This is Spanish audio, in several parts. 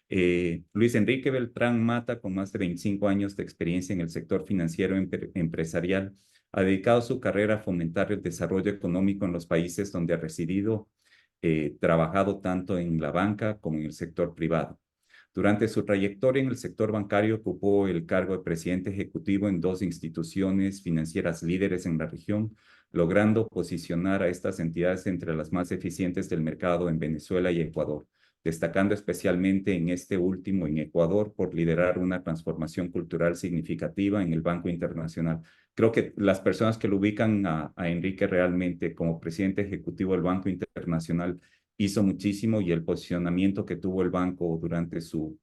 Luis Enrique Beltrán Mata, con más de 25 años de experiencia en el sector financiero empresarial, ha dedicado su carrera a fomentar el desarrollo económico en los países donde ha residido, trabajado tanto en la banca como en el sector privado. Durante su trayectoria en el sector bancario ocupó el cargo de presidente ejecutivo en dos instituciones financieras líderes en la región, logrando posicionar a estas entidades entre las más eficientes del mercado en Venezuela y Ecuador, destacando especialmente en este último, en Ecuador, por liderar una transformación cultural significativa en el Banco Internacional. Creo que las personas que lo ubican a Enrique realmente como presidente ejecutivo del Banco Internacional hizo muchísimo, y el posicionamiento que tuvo el banco durante su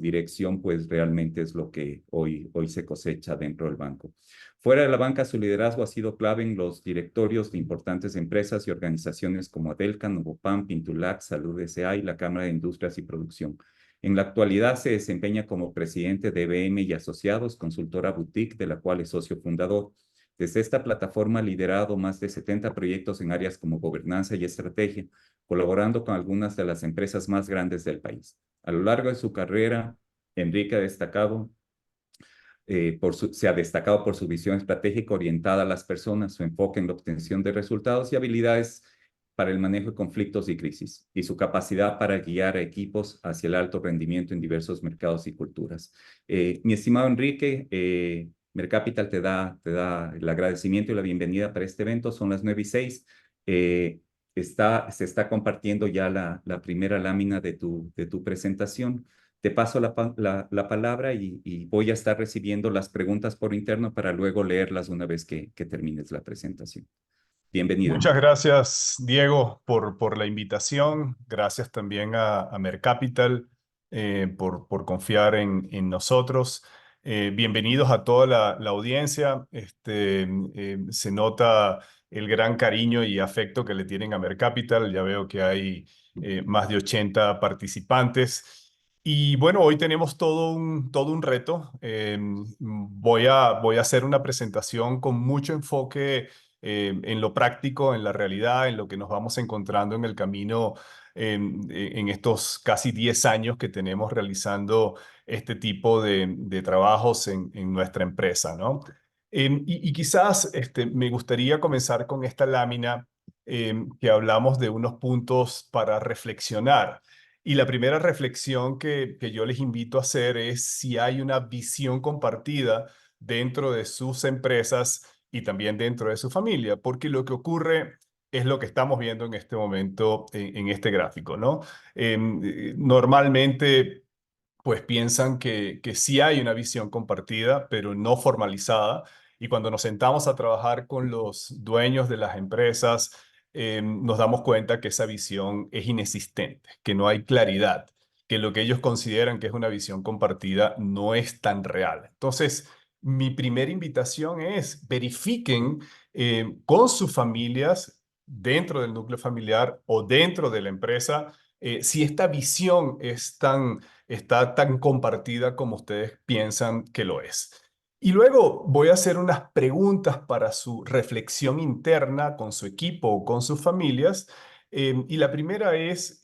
dirección, pues realmente es lo que hoy se cosecha dentro del banco. Fuera de la banca, su liderazgo ha sido clave en los directorios de importantes empresas y organizaciones como Adelca, Novopam, Pintulac, Salud S.A. y la Cámara de Industrias y Producción. En la actualidad se desempeña como presidente de BM y Asociados, consultora boutique, de la cual es socio fundador. Desde esta plataforma ha liderado más de 70 proyectos en áreas como gobernanza y estrategia, colaborando con algunas de las empresas más grandes del país. A lo largo de su carrera, Enrique se ha destacado por su visión estratégica orientada a las personas, su enfoque en la obtención de resultados y habilidades para el manejo de conflictos y crisis, y su capacidad para guiar a equipos hacia el alto rendimiento en diversos mercados y culturas. Mi estimado Enrique, Mercapital te da el agradecimiento y la bienvenida para este evento. Son las 9:06. Se está compartiendo ya la primera lámina de tu presentación. Te paso la palabra y voy a estar recibiendo las preguntas por interno para luego leerlas una vez que termines la presentación. Bienvenido, Muchas Enrique. gracias, Diego, por la invitación. Gracias también a Mercapital por confiar en nosotros. Bienvenidos a toda la audiencia. Se nota el gran cariño y afecto que le tienen a Mercapital. Ya veo que hay más de 80 participantes. Y bueno, hoy tenemos todo un reto. Voy a hacer una presentación con mucho enfoque en lo práctico, en la realidad, en lo que nos vamos encontrando en el camino en estos casi 10 años que tenemos realizando este tipo de trabajos en nuestra empresa, ¿no? Y quizás me gustaría comenzar con esta lámina que hablamos de unos puntos para reflexionar. Y la primera reflexión que yo les invito a hacer es si hay una visión compartida dentro de sus empresas y también dentro de su familia, porque lo que ocurre es lo que estamos viendo en este momento en este gráfico, ¿no? Normalmente, pues piensan que sí hay una visión compartida, pero no formalizada, y cuando nos sentamos a trabajar con los dueños de las empresas, nos damos cuenta que esa visión es inexistente, que no hay claridad, que lo que ellos consideran que es una visión compartida no es tan real. Entonces, mi primera invitación es verifiquen con sus familias, dentro del núcleo familiar o dentro de la empresa, si esta visión está tan compartida como ustedes piensan que lo es. Y luego voy a hacer unas preguntas para su reflexión interna con su equipo o con sus familias. Y la primera es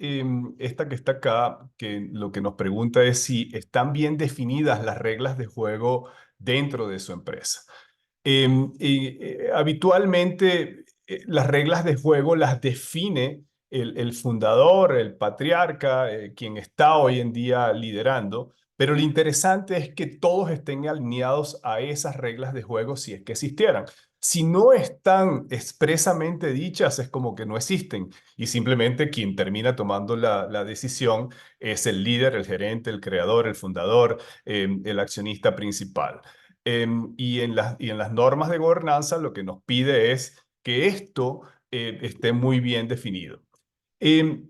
esta que está acá, que lo que nos pregunta es si están bien definidas las reglas de juego dentro de su empresa. Habitualmente las reglas de juego las define el fundador, el patriarca, quien está hoy en día liderando, pero lo interesante es que todos estén alineados a esas reglas de juego si es que existieran. Si no están expresamente dichas, es como que no existen y simplemente quien termina tomando la decisión es el líder, el gerente, el creador, el fundador, el accionista principal. Y en las normas de gobernanza lo que nos pide es que esto esté muy bien definido.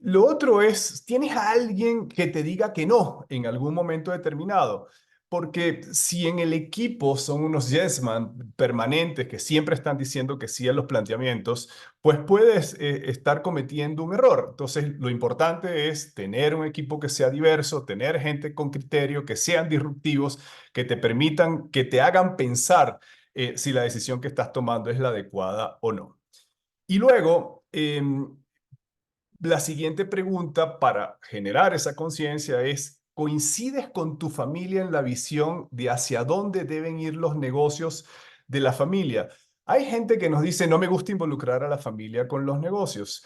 Lo otro es, ¿tienes a alguien que te diga que no en algún momento determinado? Porque si en el equipo son unos yes man permanentes que siempre están diciendo que sí a los planteamientos, pues puedes estar cometiendo un error. Entonces, lo importante es tener un equipo que sea diverso, tener gente con criterio, que sean disruptivos, que te permitan, que te hagan pensar si la decisión que estás tomando es la adecuada o no. Y luego, la siguiente pregunta para generar esa conciencia es, ¿Coincides con tu familia en la visión de hacia dónde deben ir los negocios de la familia? Hay gente que nos dice, no me gusta involucrar a la familia con los negocios.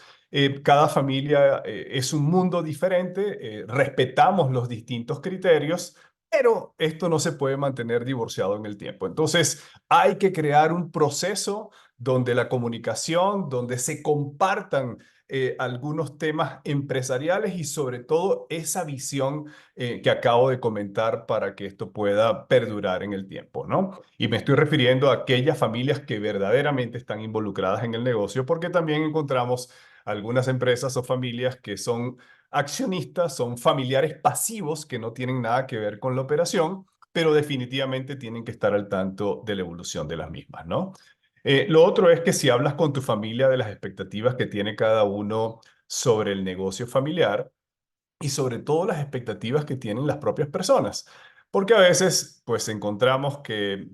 Cada familia es un mundo diferente, respetamos los distintos criterios, pero esto no se puede mantener divorciado en el tiempo. Entonces, hay que crear un proceso donde la comunicación, donde se compartan algunos temas empresariales y sobre todo esa visión que acabo de comentar para que esto pueda perdurar en el tiempo, ¿no? Y me estoy refiriendo a aquellas familias que verdaderamente están involucradas en el negocio, porque también encontramos algunas empresas o familias que son accionistas, son familiares pasivos que no tienen nada que ver con la operación, pero definitivamente tienen que estar al tanto de la evolución de las mismas, ¿no? Lo otro es que si hablas con tu familia de las expectativas que tiene cada uno sobre el negocio familiar y sobre todo las expectativas que tienen las propias personas, porque a veces pues encontramos que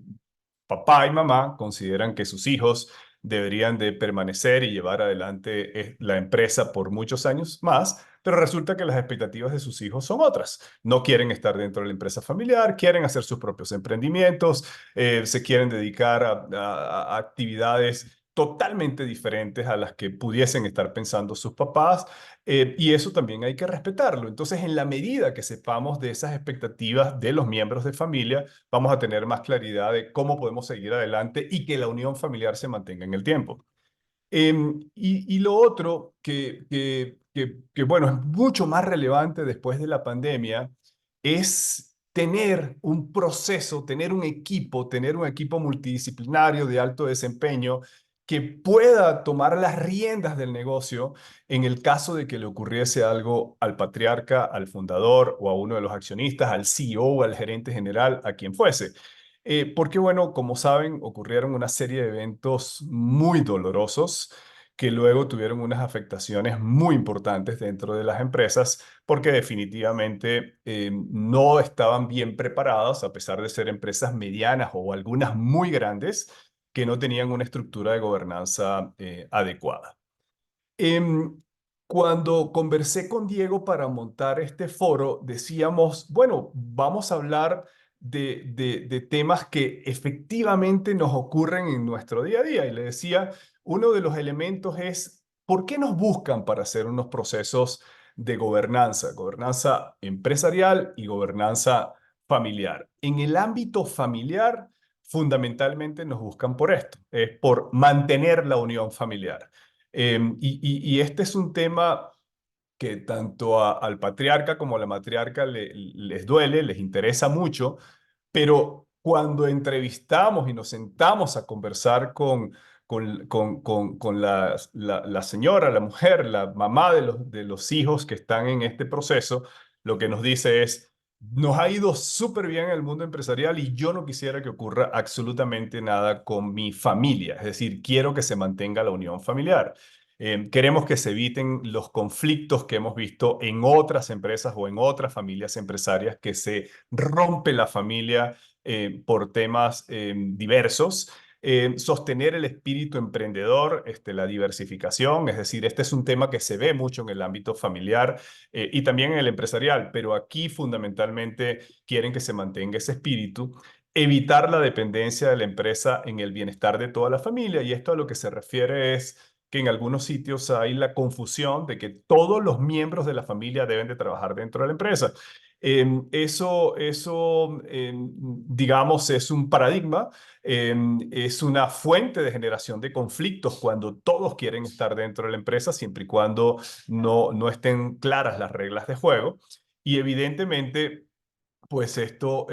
papá y mamá consideran que sus hijos deberían de permanecer y llevar adelante la empresa por muchos años más, pero resulta que las expectativas de sus hijos son otras. No quieren estar dentro de la empresa familiar, quieren hacer sus propios emprendimientos, se quieren dedicar a actividades totalmente diferentes a las que pudiesen estar pensando sus papás, y eso también hay que respetarlo. Entonces, en la medida que sepamos de esas expectativas de los miembros de familia, vamos a tener más claridad de cómo podemos seguir adelante y que la unión familiar se mantenga en el tiempo. Y lo otro que, bueno, es mucho más relevante después de la pandemia es tener un equipo multidisciplinario de alto desempeño que pueda tomar las riendas del negocio en el caso de que le ocurriese algo al patriarca, al fundador o a uno de los accionistas, al CEO, al gerente general, a quien fuese. Porque, bueno, como saben, ocurrieron una serie de eventos muy dolorosos que luego tuvieron unas afectaciones muy importantes dentro de las empresas porque definitivamente no estaban bien preparadas, a pesar de ser empresas medianas o algunas muy grandes, que no tenían una estructura de gobernanza adecuada. Em, Cuando conversé con Diego para montar este foro, decíamos, bueno, vamos a hablar de temas que efectivamente nos ocurren en nuestro día a día. Y le decía, uno de los elementos es, ¿por qué nos buscan para hacer unos procesos de gobernanza? Gobernanza empresarial y gobernanza familiar. En el ámbito familiar, fundamentalmente nos buscan por esto, es por mantener la unión familiar. Y este es un tema que tanto al patriarca como a la matriarca les duele, les interesa mucho, pero cuando entrevistamos y nos sentamos a conversar con la señora, la mujer, la mamá de los hijos que están en este proceso, lo que nos dice es, nos ha ido súper bien en el mundo empresarial y yo no quisiera que ocurra absolutamente nada con mi familia. Es decir, quiero que se mantenga la unión familiar. Queremos que se eviten los conflictos que hemos visto en otras empresas o en otras familias empresarias que se rompe la familia por temas diversos. Sostener el espíritu emprendedor, la diversificación, es decir, este es un tema que se ve mucho en el ámbito familiar y también en el empresarial, pero aquí fundamentalmente quieren que se mantenga ese espíritu, evitar la dependencia de la empresa en el bienestar de toda la familia, y esto a lo que se refiere es que en algunos sitios hay la confusión de que todos los miembros de la familia deben de trabajar dentro de la empresa. Digamos, es un paradigma, es una fuente de generación de conflictos cuando todos quieren estar dentro de la empresa, siempre y cuando no estén claras las reglas de juego. Y evidentemente, pues esto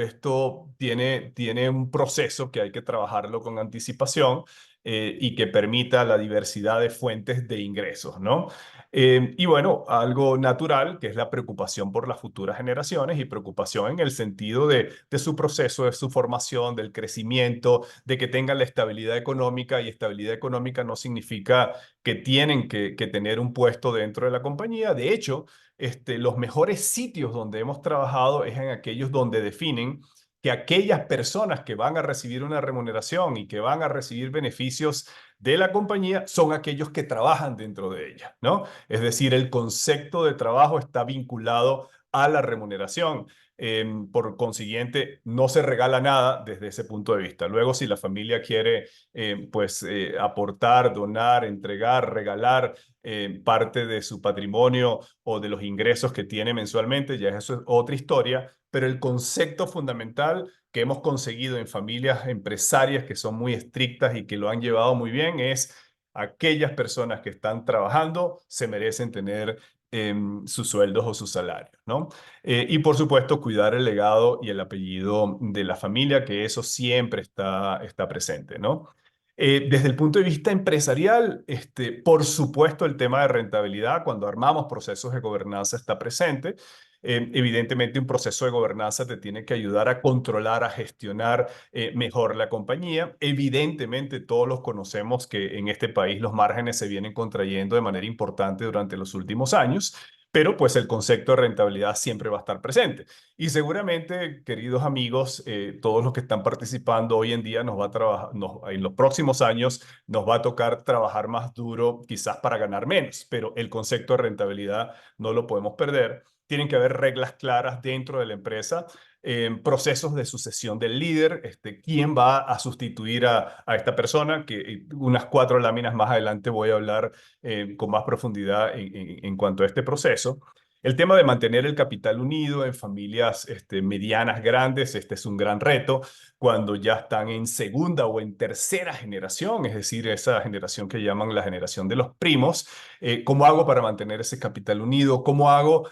tiene un proceso que hay que trabajarlo con anticipación y que permita la diversidad de fuentes de ingresos, ¿no? Y bueno, algo natural que es la preocupación por las futuras generaciones y preocupación en el sentido de su proceso, de su formación, del crecimiento, de que tengan la estabilidad económica, y estabilidad económica no significa que tienen que tener un puesto dentro de la compañía. De hecho, los mejores sitios donde hemos trabajado es en aquellos donde definen que aquellas personas que van a recibir una remuneración y que van a recibir beneficios de la compañía son aquellos que trabajan dentro de ella, ¿no? Es decir, el concepto de trabajo está vinculado a la remuneración. Por consiguiente, no se regala nada desde ese punto de vista. Luego, si la familia quiere aportar, donar, entregar, regalar parte de su patrimonio o de los ingresos que tiene mensualmente, ya eso es otra historia, pero el concepto fundamental que hemos conseguido en familias empresarias que son muy estrictas y que lo han llevado muy bien es aquellas personas que están trabajando se merecen tener sus sueldos o sus salarios, ¿no? Y por supuesto, cuidar el legado y el apellido de la familia, que eso siempre está presente, ¿no? Desde el punto de vista empresarial, por supuesto, el tema de rentabilidad, cuando armamos procesos de gobernanza, está presente. Evidentemente, un proceso de gobernanza te tiene que ayudar a controlar, a gestionar mejor la compañía. Evidentemente, todos los conocemos que en este país los márgenes se vienen contrayendo de manera importante durante los últimos años, pero pues el concepto de rentabilidad siempre va a estar presente. Y seguramente, queridos amigos, todos los que están participando hoy en día nos va a trabajar, en los próximos años nos va a tocar trabajar más duro, quizás para ganar menos, pero el concepto de rentabilidad no lo podemos perder. Tienen que haber reglas claras dentro de la empresa, procesos de sucesión del líder, quién va a sustituir a esta persona, que unas 4 láminas más adelante voy a hablar con más profundidad en cuanto a este proceso. El tema de mantener el capital unido en familias medianas, grandes, este es un gran reto cuando ya están en segunda o en tercera generación, es decir, esa generación que llaman la generación de los primos. ¿Cómo hago para mantener ese capital unido? ¿Cómo hago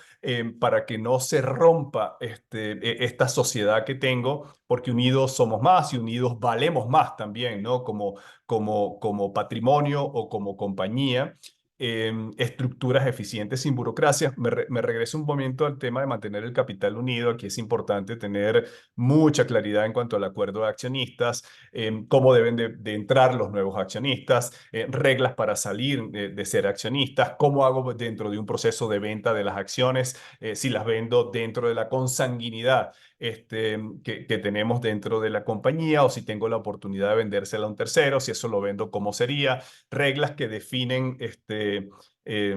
para que no se rompa esta sociedad que tengo? Porque unidos somos más y unidos valemos más también, ¿no? Como patrimonio o como compañía. Estructuras eficientes sin burocracia. Me regreso un momento al tema de mantener el capital unido. Aquí es importante tener mucha claridad en cuanto al acuerdo de accionistas, cómo deben de entrar los nuevos accionistas, reglas para salir de ser accionistas, cómo hago dentro de un proceso de venta de las acciones, si las vendo dentro de la consanguinidad que tenemos dentro de la compañía, o si tengo la oportunidad de vendérsela a un tercero, si eso lo vendo, cómo sería, reglas que definen eh,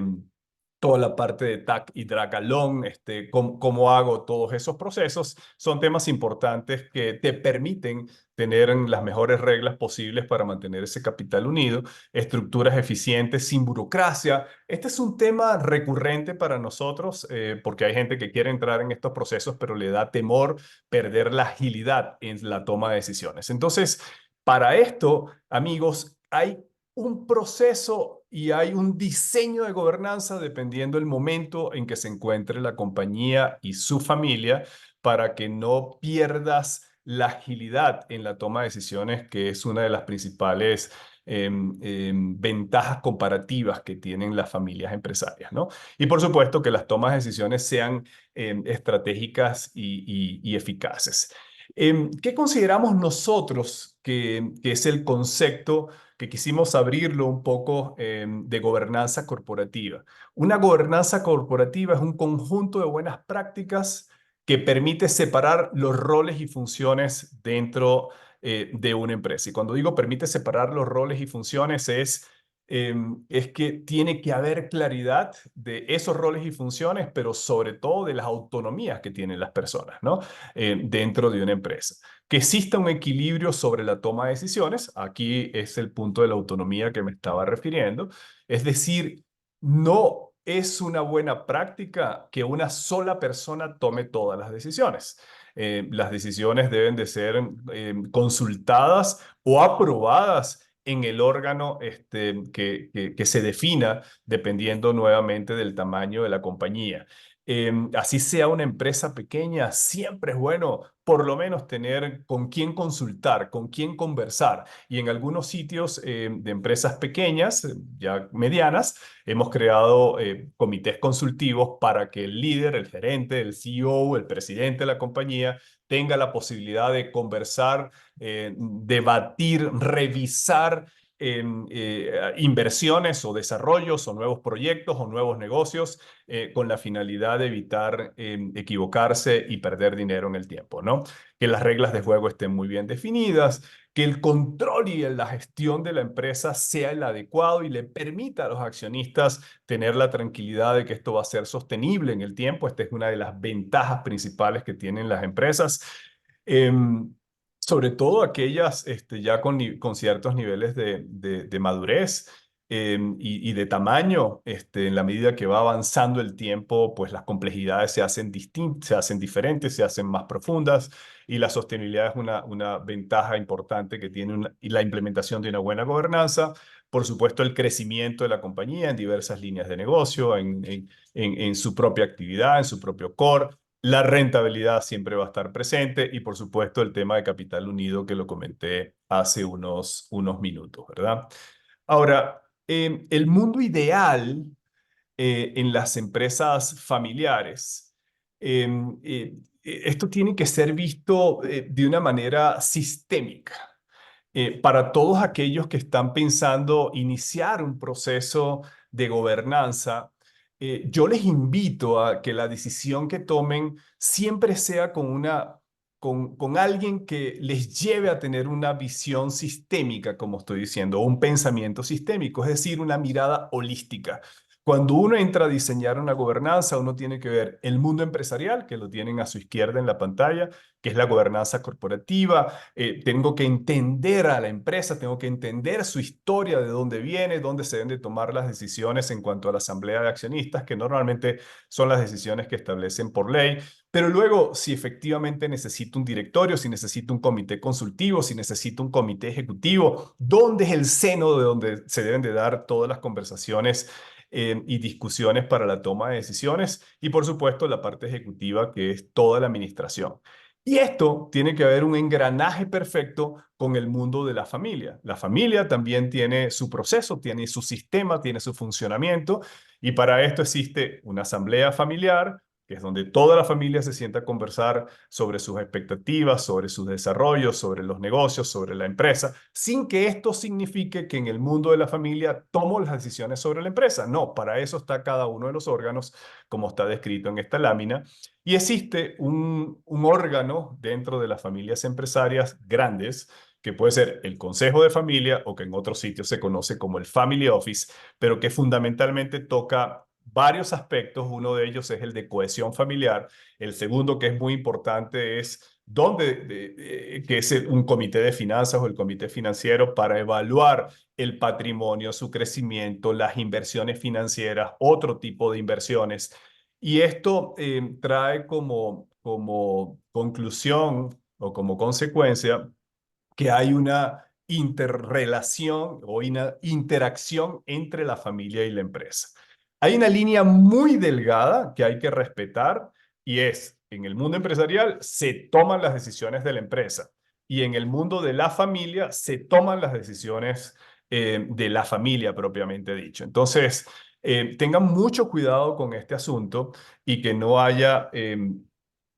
toda la parte de TAC y drag along, cómo hago todos esos procesos, son temas importantes que te permiten tener las mejores reglas posibles para mantener ese capital unido, estructuras eficientes sin burocracia. Este es un tema recurrente para nosotros porque hay gente que quiere entrar en estos procesos, pero le da temor perder la agilidad en la toma de decisiones. Entonces, para esto, amigos, hay un proceso y hay un diseño de gobernanza dependiendo del momento en que se encuentre la compañía y su familia para que no pierdas la agilidad en la toma de decisiones, que es una de las principales ventajas comparativas que tienen las familias empresarias, ¿no? Y por supuesto que las tomas de decisiones sean estratégicas y eficaces. ¿Qué consideramos nosotros que es el concepto que quisimos abrirlo un poco de gobernanza corporativa? Una gobernanza corporativa es un conjunto de buenas prácticas que permite separar los roles y funciones dentro de una empresa. Y cuando digo permite separar los roles y funciones es que tiene que haber claridad de esos roles y funciones, pero sobre todo de las autonomías que tienen las personas, ¿no? Dentro de una empresa. Que exista un equilibrio sobre la toma de decisiones. Aquí es el punto de la autonomía que me estaba refiriendo. Es decir, no es una buena práctica que una sola persona tome todas las decisiones. Las decisiones deben de ser consultadas o aprobadas en el órgano que se defina dependiendo nuevamente del tamaño de la compañía. Así sea una empresa pequeña, siempre es bueno por lo menos tener con quién consultar, con quién conversar. Y en algunos sitios de empresas pequeñas, ya medianas, hemos creado comités consultivos para que el líder, el gerente, el CEO, el presidente de la compañía tenga la posibilidad de conversar, debatir, revisar inversiones o desarrollos o nuevos proyectos o nuevos negocios con la finalidad de evitar equivocarse y perder dinero en el tiempo, ¿no? Que las reglas de juego estén muy bien definidas, que el control y la gestión de la empresa sea el adecuado y le permita a los accionistas tener la tranquilidad de que esto va a ser sostenible en el tiempo. Esta es una de las ventajas principales que tienen las empresas. Sobre todo aquellas ya con ciertos niveles de madurez y de tamaño, en la medida que va avanzando el tiempo, pues las complejidades se hacen distintas, se hacen diferentes, se hacen más profundas y la sostenibilidad es una ventaja importante que tiene y la implementación de una buena gobernanza. Por supuesto, el crecimiento de la compañía en diversas líneas de negocio, en su propia actividad, en su propio core. La rentabilidad siempre va a estar presente y, por supuesto, el tema de capital unido que lo comenté hace unos minutos, ¿verdad? Ahora, el mundo ideal en las empresas familiares, esto tiene que ser visto de una manera sistémica. Para todos aquellos que están pensando iniciar un proceso de gobernanza, yo les invito a que la decisión que tomen siempre sea con alguien que les lleve a tener una visión sistémica, como estoy diciendo, o un pensamiento sistémico, es decir, una mirada holística. Cuando uno entra a diseñar una gobernanza, uno tiene que ver el mundo empresarial, que lo tienen a su izquierda en la pantalla, que es la gobernanza corporativa. Tengo que entender a la empresa, tengo que entender su historia, de dónde viene, dónde se deben de tomar las decisiones en cuanto a la asamblea de accionistas, que normalmente son las decisiones que establecen por ley. Pero luego, si efectivamente necesito un directorio, si necesito un comité consultivo, si necesito un comité ejecutivo, ¿dónde es el seno de donde se deben de dar todas las conversaciones y discusiones para la toma de decisiones? Y por supuesto, la parte ejecutiva, que es toda la administración. Y esto tiene que haber un engranaje perfecto con el mundo de la familia. La familia también tiene su proceso, tiene su sistema, tiene su funcionamiento, y para esto existe una asamblea familiar, que es donde toda la familia se sienta a conversar sobre sus expectativas, sobre sus desarrollos, sobre los negocios, sobre la empresa, sin que esto signifique que en el mundo de la familia tomo las decisiones sobre la empresa. No, para eso está cada uno de los órganos, como está descrito en esta lámina. Y existe un órgano dentro de las familias empresarias grandes, que puede ser el Consejo de Familia o que en otros sitios se conoce como el Family Office, pero que fundamentalmente toca varios aspectos. Uno de ellos es el de cohesión familiar. El segundo, que es muy importante, es que es un comité de finanzas o el comité financiero para evaluar el patrimonio, su crecimiento, las inversiones financieras, otro tipo de inversiones. Y esto trae como conclusión o como consecuencia que hay una interrelación o una interacción entre la familia y la empresa. Hay una línea muy delgada que hay que respetar y es, en el mundo empresarial se toman las decisiones de la empresa y en el mundo de la familia se toman las decisiones de la familia propiamente dicho. Entonces, tengan mucho cuidado con este asunto y que no haya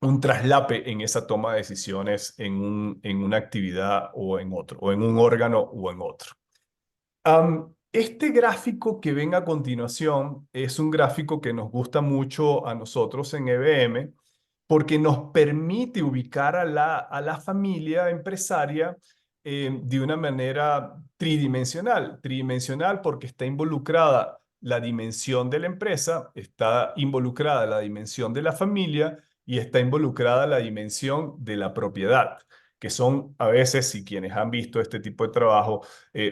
un traslape en esa toma de decisiones en una actividad o en otro, o en un órgano o en otro. Este gráfico que ven a continuación es un gráfico que nos gusta mucho a nosotros en EBM porque nos permite ubicar a la familia empresaria de una manera tridimensional. Tridimensional porque está involucrada la dimensión de la empresa, está involucrada la dimensión de la familia y está involucrada la dimensión de la propiedad, que son a veces, si quienes han visto este tipo de trabajo,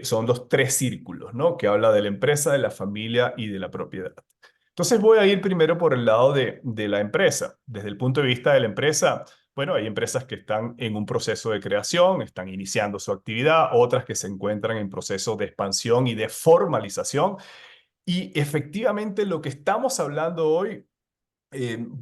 son los tres círculos, ¿no? Que habla de la empresa, de la familia y de la propiedad. Entonces voy a ir primero por el lado de la empresa. Desde el punto de vista de la empresa, bueno, hay empresas que están en un proceso de creación, están iniciando su actividad, otras que se encuentran en proceso de expansión y de formalización. Y efectivamente lo que estamos hablando hoy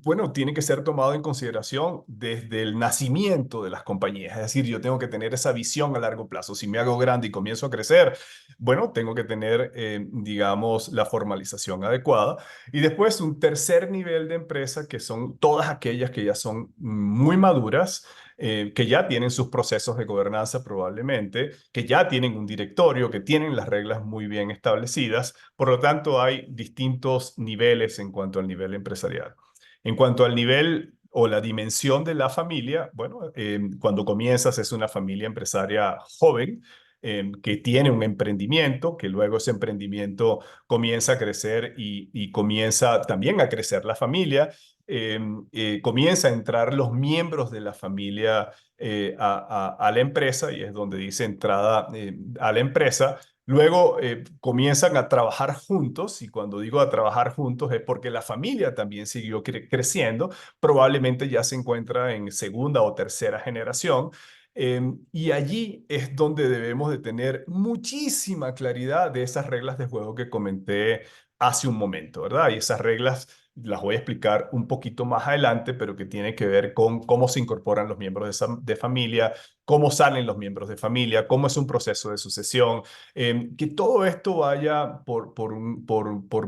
bueno, tiene que ser tomado en consideración desde el nacimiento de las compañías. Es decir, yo tengo que tener esa visión a largo plazo. Si me hago grande y comienzo a crecer, bueno, tengo que tener, digamos, la formalización adecuada. Y después un tercer nivel de empresa, que son todas aquellas que ya son muy maduras, que ya tienen sus procesos de gobernanza probablemente, que ya tienen un directorio, que tienen las reglas muy bien establecidas. Por lo tanto, hay distintos niveles en cuanto al nivel empresarial. En cuanto al nivel o la dimensión de la familia, bueno, cuando comienzas es una familia empresaria joven que tiene un emprendimiento, que luego ese emprendimiento comienza a crecer y comienza también a crecer la familia. Comienza a entrar los miembros de la familia a la empresa y es donde dice entrada a la empresa. Luego comienzan a trabajar juntos y cuando digo a trabajar juntos es porque la familia también siguió creciendo, probablemente ya se encuentra en segunda o tercera generación. Y allí es donde debemos de tener muchísima claridad de esas reglas de juego que comenté hace un momento, ¿verdad? Y esas reglas las voy a explicar un poquito más adelante, pero que tiene que ver con cómo se incorporan los miembros de familia, cómo salen los miembros de familia, cómo es un proceso de sucesión, que todo esto vaya por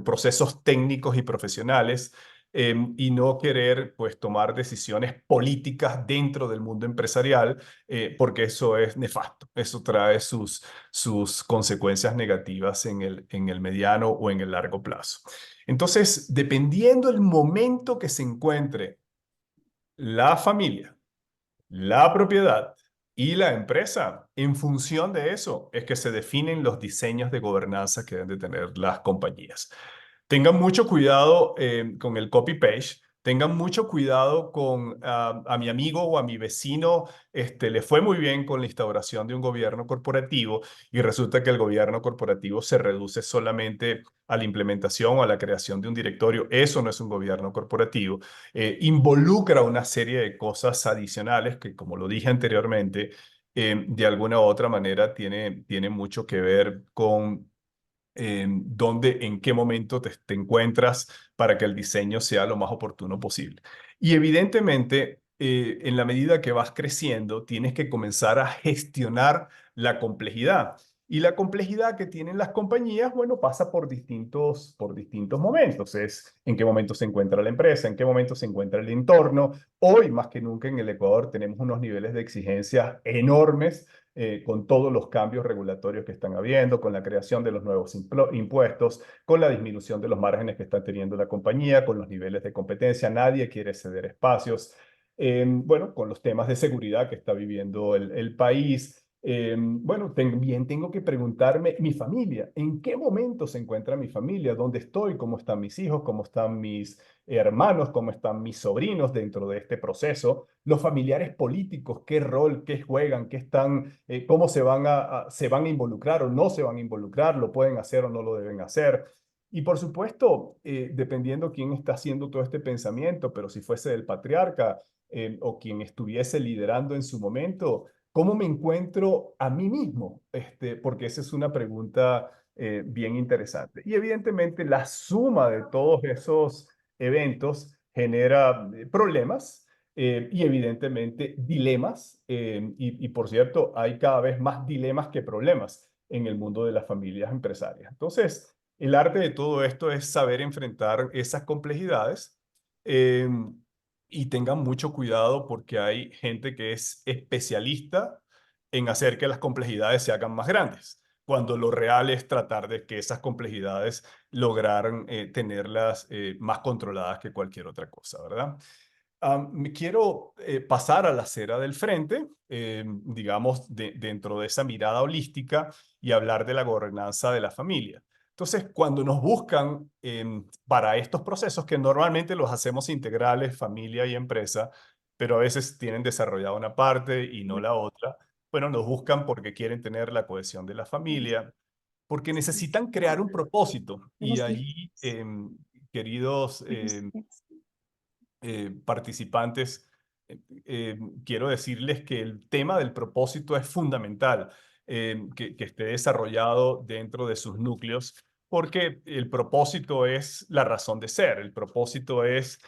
procesos técnicos y profesionales y no querer pues tomar decisiones políticas dentro del mundo empresarial porque eso es nefasto, eso trae sus consecuencias negativas en el mediano o en el largo plazo. Entonces, dependiendo el momento que se encuentre la familia, la propiedad y la empresa, en función de eso, es que se definen los diseños de gobernanza que deben de tener las compañías. Tengan mucho cuidado con el copy-paste. Tengan mucho cuidado con a mi amigo o a mi vecino, le fue muy bien con la instauración de un gobierno corporativo y resulta que el gobierno corporativo se reduce solamente a la implementación o a la creación de un directorio. Eso no es un gobierno corporativo. Involucra una serie de cosas adicionales que, como lo dije anteriormente, de alguna u otra manera tiene mucho que ver con dónde, en qué momento te encuentras para que el diseño sea lo más oportuno posible. Y evidentemente, en la medida que vas creciendo, tienes que comenzar a gestionar la complejidad. Y la complejidad que tienen las compañías, bueno, pasa por distintos momentos. Es en qué momento se encuentra la empresa, en qué momento se encuentra el entorno. Hoy, más que nunca en el Ecuador, tenemos unos niveles de exigencia enormes con todos los cambios regulatorios que están habiendo, con la creación de los nuevos impuestos, con la disminución de los márgenes que está teniendo la compañía, con los niveles de competencia. Nadie quiere ceder espacios. Bueno, con los temas de seguridad que está viviendo el país. Bueno, también tengo que preguntarme, mi familia, ¿en qué momento se encuentra mi familia? ¿Dónde estoy? ¿Cómo están mis hijos? ¿Cómo están mis hermanos? ¿Cómo están mis sobrinos dentro de este proceso? Los familiares políticos, ¿qué rol, qué juegan, qué están, cómo se van a involucrar o no se van a involucrar? ¿Lo pueden hacer o no lo deben hacer? Y por supuesto, dependiendo quién está haciendo todo este pensamiento, pero si fuese el patriarca o quien estuviese liderando en su momento, ¿cómo me encuentro a mí mismo? Porque esa es una pregunta bien interesante. Y evidentemente la suma de todos esos eventos genera problemas y evidentemente dilemas. Y por cierto, hay cada vez más dilemas que problemas en el mundo de las familias empresarias. Entonces, el arte de todo esto es saber enfrentar esas complejidades. eh, y tengan mucho cuidado porque hay gente que es especialista en hacer que las complejidades se hagan más grandes, cuando lo real es tratar de que esas complejidades lograran tenerlas más controladas que cualquier otra cosa, ¿verdad? Me quiero pasar a la acera del frente, digamos, dentro de esa mirada holística y hablar de la gobernanza de la familia. Entonces, cuando nos buscan para estos procesos, que normalmente los hacemos integrales, familia y empresa, pero a veces tienen desarrollada una parte y no la otra, bueno, nos buscan porque quieren tener la cohesión de la familia, porque necesitan crear un propósito. Y allí, queridos participantes, quiero decirles que el tema del propósito es fundamental, que esté desarrollado dentro de sus núcleos, porque el propósito es la razón de ser, el propósito es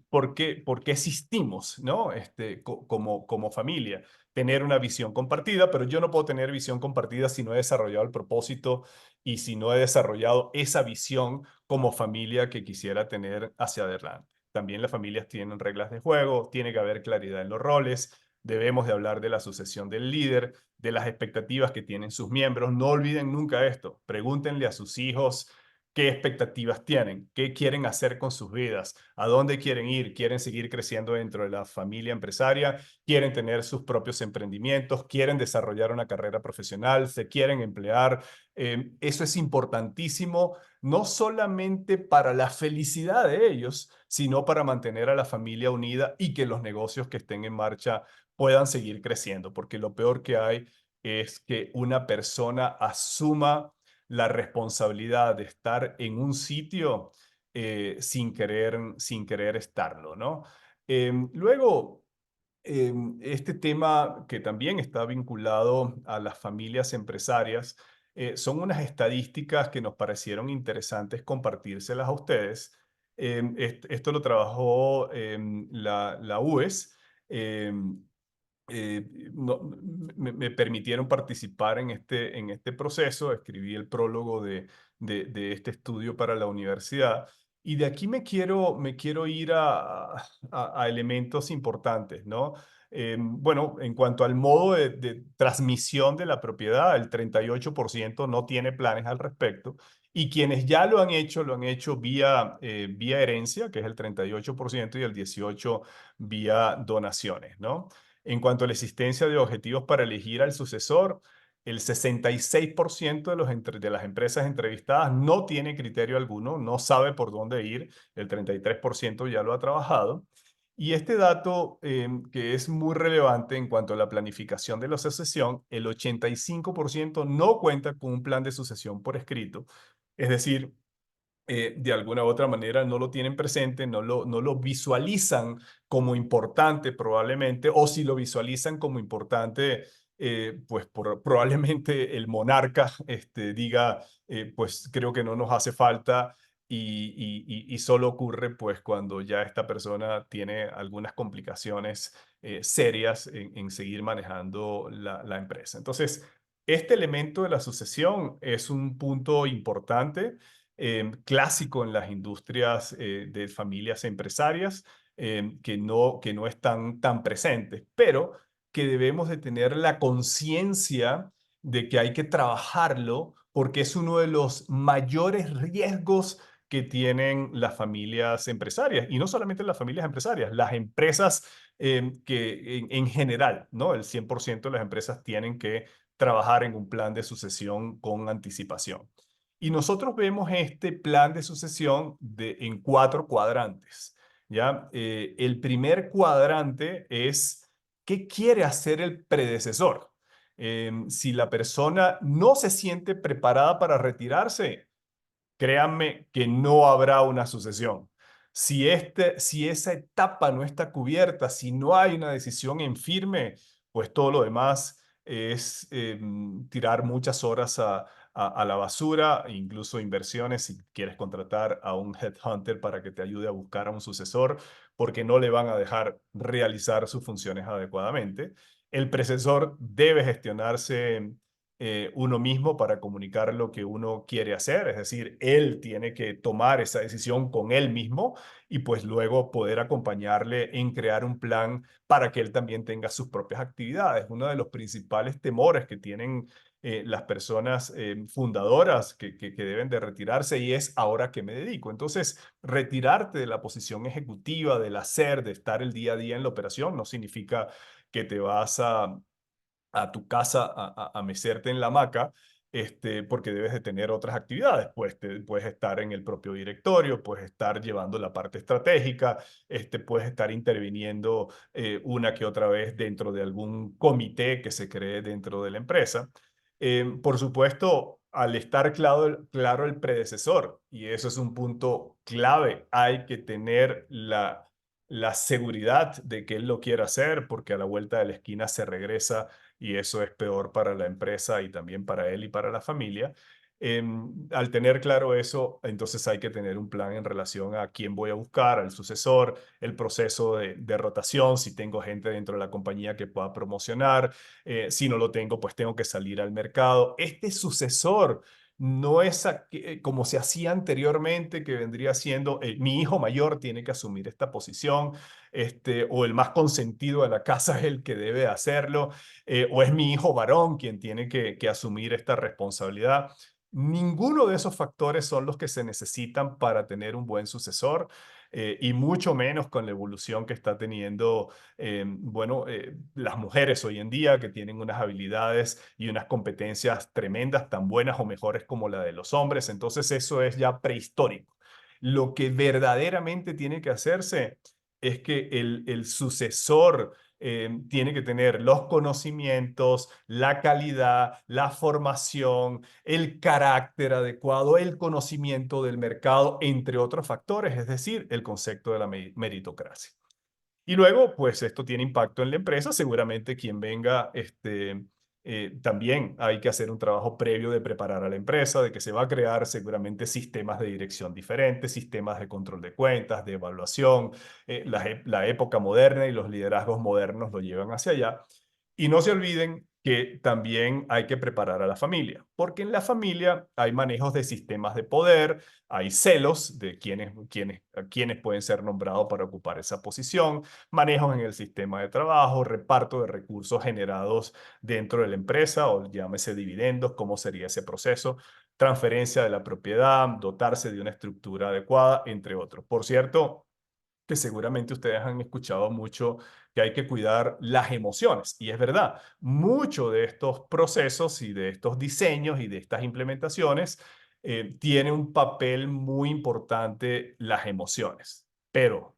por qué existimos, ¿no? Como familia, tener una visión compartida, pero yo no puedo tener visión compartida si no he desarrollado el propósito y si no he desarrollado esa visión como familia que quisiera tener hacia adelante. También las familias tienen reglas de juego, tiene que haber claridad en los roles, debemos de hablar de la sucesión del líder, de las expectativas que tienen sus miembros. No olviden nunca esto. Pregúntenle a sus hijos qué expectativas tienen, qué quieren hacer con sus vidas, a dónde quieren ir, quieren seguir creciendo dentro de la familia empresaria, quieren tener sus propios emprendimientos, quieren desarrollar una carrera profesional, se quieren emplear. Eso es importantísimo, no solamente para la felicidad de ellos, sino para mantener a la familia unida y que los negocios que estén en marcha puedan seguir creciendo, porque lo peor que hay es que una persona asuma la responsabilidad de estar en un sitio sin querer estarlo, ¿no? Luego, este tema que también está vinculado a las familias empresarias, son unas estadísticas que nos parecieron interesantes compartírselas a ustedes. Esto lo trabajó la UES. em, me permitieron participar en este proceso, escribí el prólogo de este estudio para la universidad y de aquí me quiero ir a elementos importantes, ¿no? Bueno, en cuanto al modo de transmisión de la propiedad, el 38% no tiene planes al respecto y quienes ya lo han hecho vía herencia, que es el 38% y el 18% vía donaciones, ¿no? En cuanto a la existencia de objetivos para elegir al sucesor, el 66% de las empresas entrevistadas no tiene criterio alguno, no sabe por dónde ir, el 33% ya lo ha trabajado. Y este dato que es muy relevante en cuanto a la planificación de la sucesión, el 85% no cuenta con un plan de sucesión por escrito. Es decir, de alguna u otra manera no lo tienen presente, no lo visualizan como importante probablemente, o si lo visualizan como importante, pues probablemente el monarca diga, pues creo que no nos hace falta y solo ocurre pues cuando ya esta persona tiene algunas complicaciones serias en seguir manejando la empresa. Entonces, este elemento de la sucesión es un punto importante clásico en las industrias de familias empresarias que no están tan presentes, pero que debemos de tener la conciencia de que hay que trabajarlo porque es uno de los mayores riesgos que tienen las familias empresarias y no solamente las familias empresarias, las empresas que en general, ¿no? El 100% de las empresas tienen que trabajar en un plan de sucesión con anticipación. Y nosotros vemos este plan de sucesión en 4 cuadrantes. ¿Ya? El primer cuadrante es qué quiere hacer el predecesor. Si la persona no se siente preparada para retirarse, créanme que no habrá una sucesión. Si esa etapa no está cubierta, si no hay una decisión en firme, pues todo lo demás es tirar muchas horas a la basura, incluso inversiones si quieres contratar a un headhunter para que te ayude a buscar a un sucesor, porque no le van a dejar realizar sus funciones adecuadamente. El predecesor debe gestionarse uno mismo para comunicar lo que uno quiere hacer, es decir, él tiene que tomar esa decisión con él mismo y pues luego poder acompañarle en crear un plan para que él también tenga sus propias actividades. Uno de los principales temores que tienen las personas fundadoras que deben de retirarse y es ahora que me dedico. Entonces, retirarte de la posición ejecutiva, del hacer, de estar el día a día en la operación, no significa que te vas a tu casa a mecerte en la hamaca, porque debes de tener otras actividades. Pues puedes estar en el propio directorio, puedes estar llevando la parte estratégica, puedes estar interviniendo una que otra vez dentro de algún comité que se cree dentro de la empresa. Por supuesto, al estar claro el predecesor, y eso es un punto clave, hay que tener la seguridad de que él lo quiera hacer, porque a la vuelta de la esquina se regresa y eso es peor para la empresa y también para él y para la familia. Al tener claro eso, entonces hay que tener un plan en relación a quién voy a buscar, al sucesor, el proceso de rotación, si tengo gente dentro de la compañía que pueda promocionar, si no lo tengo, pues tengo que salir al mercado. Este sucesor no es como se hacía anteriormente, que vendría siendo mi hijo mayor tiene que asumir esta posición, o el más consentido de la casa es el que debe hacerlo, o es mi hijo varón quien tiene que asumir esta responsabilidad. Ninguno de esos factores son los que se necesitan para tener un buen sucesor. Y mucho menos con la evolución que está teniendo, las mujeres hoy en día, que tienen unas habilidades y unas competencias tremendas, tan buenas o mejores como la de los hombres. Entonces eso es ya prehistórico. Lo que verdaderamente tiene que hacerse es que el sucesor tiene que tener los conocimientos, la calidad, la formación, el carácter adecuado, el conocimiento del mercado, entre otros factores, es decir, el concepto de la meritocracia. Y luego, pues esto tiene impacto en la empresa. Seguramente quien venga, también hay que hacer un trabajo previo de preparar a la empresa, de que se va a crear seguramente sistemas de dirección diferentes, sistemas de control de cuentas, de evaluación. La época moderna y los liderazgos modernos lo llevan hacia allá. Y no se olviden que también hay que preparar a la familia, porque en la familia hay manejos de sistemas de poder, hay celos de quienes pueden ser nombrados para ocupar esa posición, manejos en el sistema de trabajo, reparto de recursos generados dentro de la empresa o llámese dividendos, cómo sería ese proceso, transferencia de la propiedad, dotarse de una estructura adecuada, entre otros. Por cierto, que seguramente ustedes han escuchado mucho que hay que cuidar las emociones. Y es verdad, mucho de estos procesos y de estos diseños y de estas implementaciones tiene un papel muy importante las emociones. Pero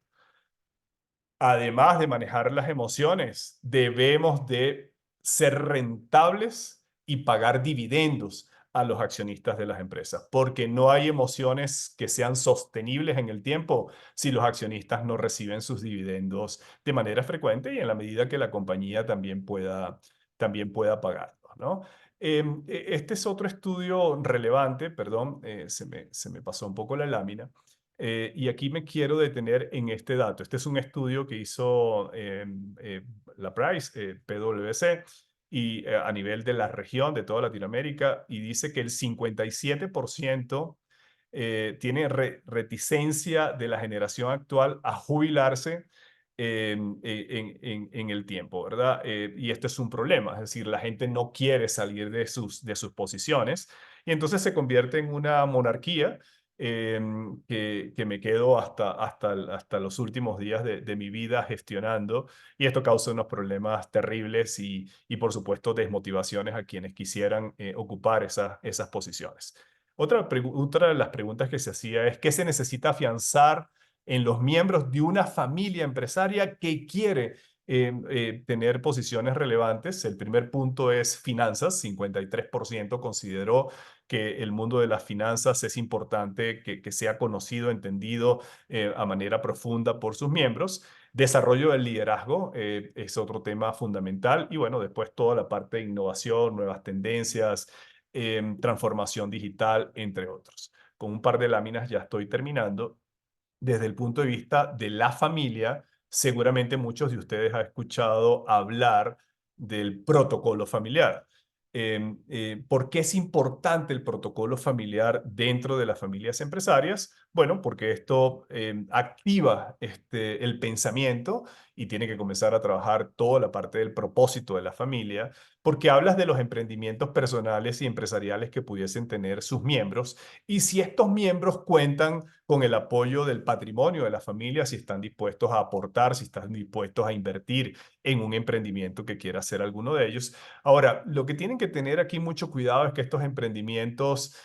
además de manejar las emociones, debemos de ser rentables y pagar dividendos a los accionistas de las empresas, porque no hay emociones que sean sostenibles en el tiempo si los accionistas no reciben sus dividendos de manera frecuente y en la medida que la compañía también pueda pagarlos, ¿no? Este es otro estudio relevante, perdón, se me pasó un poco la lámina. Y aquí me quiero detener en este dato. Este es un estudio que hizo la Price, PwC, y a nivel de la región, de toda Latinoamérica, y dice que el 57% tiene reticencia de la generación actual a jubilarse en el tiempo, ¿verdad? Y este es un problema, es decir, la gente no quiere salir de sus posiciones y entonces se convierte en una monarquía que me quedo hasta los últimos días de mi vida gestionando y esto causa unos problemas terribles y por supuesto desmotivaciones a quienes quisieran ocupar esas posiciones. Otra de las preguntas que se hacía es: ¿qué se necesita afianzar en los miembros de una familia empresaria que quiere tener posiciones relevantes? El primer punto es finanzas. 53% consideró que el mundo de las finanzas es importante que sea conocido, entendido a manera profunda por sus miembros. Desarrollo del liderazgo es otro tema fundamental. Y bueno, después toda la parte de innovación, nuevas tendencias, transformación digital, entre otros. Con un par de láminas ya estoy terminando. Desde el punto de vista de la familia, seguramente muchos de ustedes han escuchado hablar del protocolo familiar. ¿Por qué es importante el protocolo familiar dentro de las familias empresarias? Bueno, porque esto activa el pensamiento y tiene que comenzar a trabajar toda la parte del propósito de la familia, porque hablas de los emprendimientos personales y empresariales que pudiesen tener sus miembros y si estos miembros cuentan con el apoyo del patrimonio de la familia, si están dispuestos a aportar, si están dispuestos a invertir en un emprendimiento que quiera hacer alguno de ellos. Ahora, lo que tienen que tener aquí mucho cuidado es que estos emprendimientos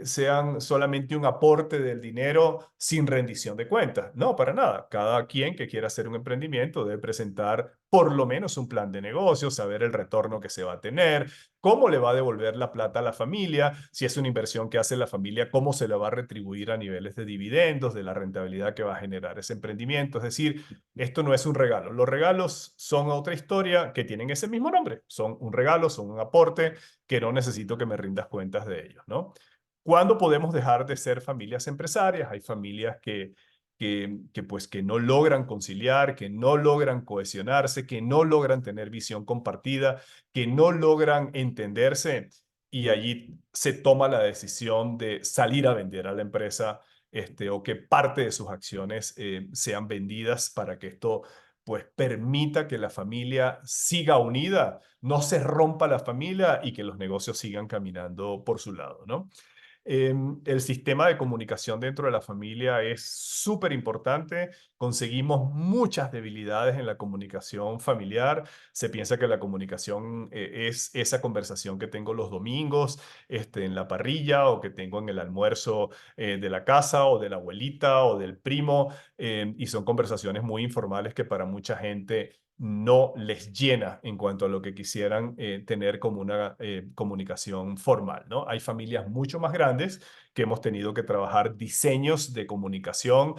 sean solamente un aporte del dinero sin rendición de cuentas. No, para nada. Cada quien que quiera hacer un emprendimiento debe presentar por lo menos un plan de negocio, saber el retorno que se va a tener, cómo le va a devolver la plata a la familia, si es una inversión que hace la familia, cómo se le va a retribuir a niveles de dividendos, de la rentabilidad que va a generar ese emprendimiento. Es decir, esto no es un regalo. Los regalos son otra historia que tienen ese mismo nombre. Son un regalo, son un aporte que no necesito que me rindas cuentas de ellos, ¿no? ¿Cuándo podemos dejar de ser familias empresarias? Hay familias pues que no logran conciliar, que no logran cohesionarse, que no logran tener visión compartida, que no logran entenderse y allí se toma la decisión de salir a vender a la empresa o que parte de sus acciones sean vendidas para que esto pues permita que la familia siga unida, no se rompa la familia y que los negocios sigan caminando por su lado, ¿no? El sistema de comunicación dentro de la familia es súper importante. Conseguimos muchas debilidades en la comunicación familiar. Se piensa que la comunicación es esa conversación que tengo los domingos en la parrilla o que tengo en el almuerzo de la casa o de la abuelita o del primo. Y son conversaciones muy informales que para mucha gente no les llena en cuanto a lo que quisieran tener como una comunicación formal, ¿no? Hay familias mucho más grandes que hemos tenido que trabajar diseños de comunicación,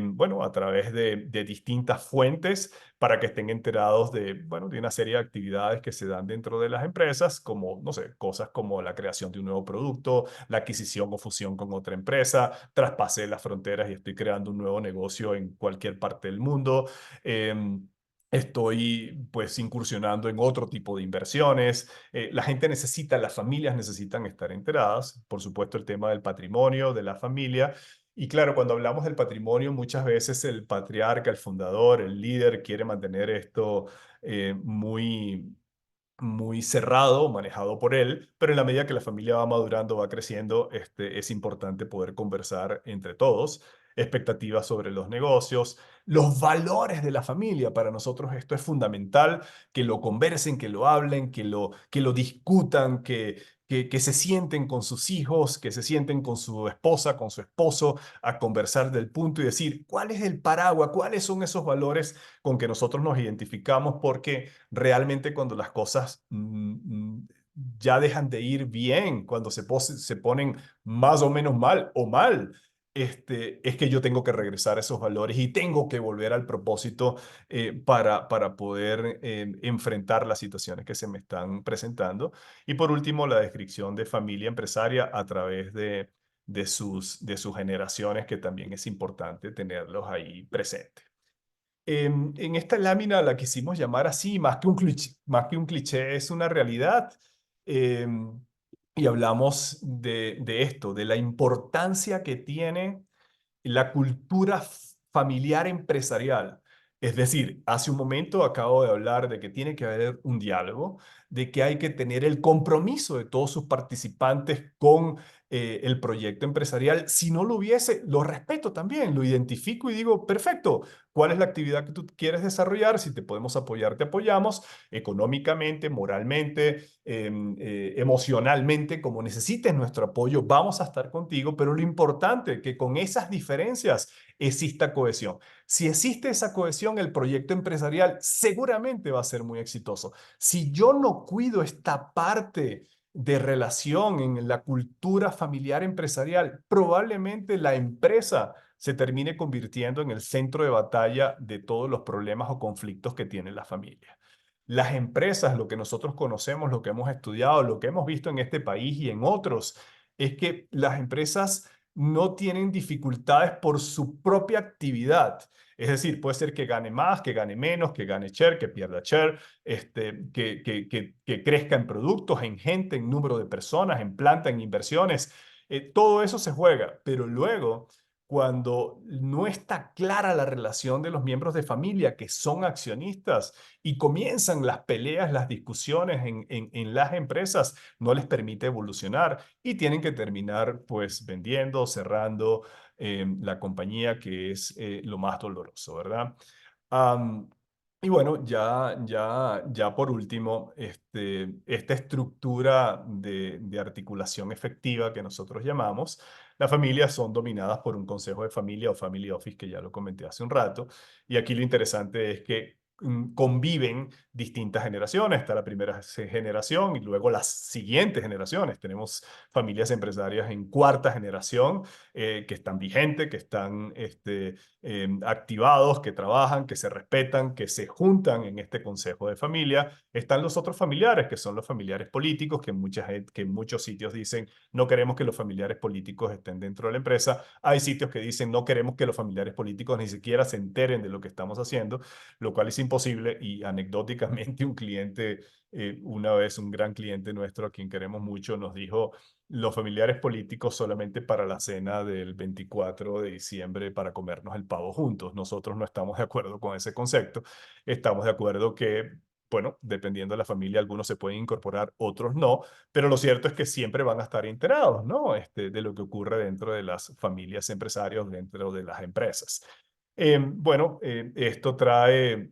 bueno, a través de distintas fuentes para que estén enterados de, bueno, de una serie de actividades que se dan dentro de las empresas, como, no sé, cosas como la creación de un nuevo producto, la adquisición o fusión con otra empresa, traspasé las fronteras y estoy creando un nuevo negocio en cualquier parte del mundo. Estoy pues incursionando en otro tipo de inversiones. La gente necesita, las familias necesitan estar enteradas. Por supuesto, el tema del patrimonio, de la familia. Y claro, cuando hablamos del patrimonio, muchas veces el patriarca, el fundador, el líder quiere mantener esto muy cerrado, manejado por él, pero en la medida que la familia va madurando, va creciendo, es importante poder conversar entre todos, expectativas sobre los negocios, los valores de la familia. Para nosotros esto es fundamental, que lo conversen, que lo hablen, que lo discutan, que se sienten con sus hijos, que se sienten con su esposa, con su esposo, a conversar del punto y decir, ¿cuál es el paraguas? ¿Cuáles son esos valores con que nosotros nos identificamos? Porque realmente cuando las cosas ya dejan de ir bien, cuando se ponen más o menos mal o mal, es que yo tengo que regresar a esos valores y tengo que volver al propósito para poder enfrentar las situaciones que se me están presentando. Y por último, la descripción de familia empresaria a través de sus generaciones, que también es importante tenerlos ahí presentes. En esta lámina la quisimos llamar así, más que un cliché es una realidad. Em, y hablamos de esto, de la importancia que tiene la cultura familiar empresarial. Es decir, hace un momento acabo de hablar de que tiene que haber un diálogo, de que hay que tener el compromiso de todos sus participantes con el proyecto empresarial. Si no lo hubiese, lo respeto también, lo identifico y digo, perfecto, ¿cuál es la actividad que tú quieres desarrollar? Si te podemos apoyar, te apoyamos económicamente, moralmente, emocionalmente, como necesites nuestro apoyo, vamos a estar contigo, pero lo importante es que con esas diferencias exista cohesión. Si existe esa cohesión, el proyecto empresarial seguramente va a ser muy exitoso. Si yo no cuido esta parte de relación en la cultura familiar empresarial, probablemente la empresa se termine convirtiendo en el centro de batalla de todos los problemas o conflictos que tiene la familia. Las empresas, lo que nosotros conocemos, lo que hemos estudiado, lo que hemos visto en este país y en otros, es que las empresas no tienen dificultades por su propia actividad. Es decir, puede ser que gane más, que gane menos, que gane share, que pierda share, que crezca en productos, en gente, en número de personas, en planta, en inversiones. Todo eso se juega, pero luego cuando no está clara la relación de los miembros de familia que son accionistas y comienzan las peleas, las discusiones en las empresas, no les permite evolucionar y tienen que terminar pues vendiendo, cerrando la compañía, que es lo más doloroso, ¿verdad? Am, y bueno, ya por último, esta estructura de articulación efectiva que nosotros llamamos, las familias son dominadas por un consejo de familia o family office, que ya lo comenté hace un rato. Y aquí lo interesante es que conviven distintas generaciones. Está la primera generación y luego las siguientes generaciones. Tenemos familias empresarias en cuarta generación que están vigentes, que están activados, que trabajan, que se respetan, que se juntan en este consejo de familia. Están los otros familiares, que son los familiares políticos, que en muchos sitios dicen no queremos que los familiares políticos estén dentro de la empresa. Hay sitios que dicen no queremos que los familiares políticos ni siquiera se enteren de lo que estamos haciendo, lo cual es imposible. Y anecdóticamente un cliente, una vez un gran cliente nuestro a quien queremos mucho, nos dijo los familiares políticos solamente para la cena del 24 de diciembre para comernos el pavo juntos. Nosotros no estamos de acuerdo con ese concepto. Estamos de acuerdo que, bueno, dependiendo de la familia, algunos se pueden incorporar, otros no, pero lo cierto es que siempre van a estar enterados, ¿no? De lo que ocurre dentro de las familias empresarios, dentro de las empresas. Esto trae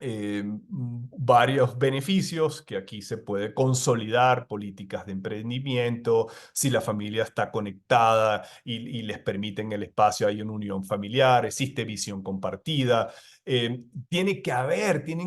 varios beneficios, que aquí se puede consolidar políticas de emprendimiento, si la familia está conectada y les permiten el espacio, hay una unión familiar, existe visión compartida. Tienen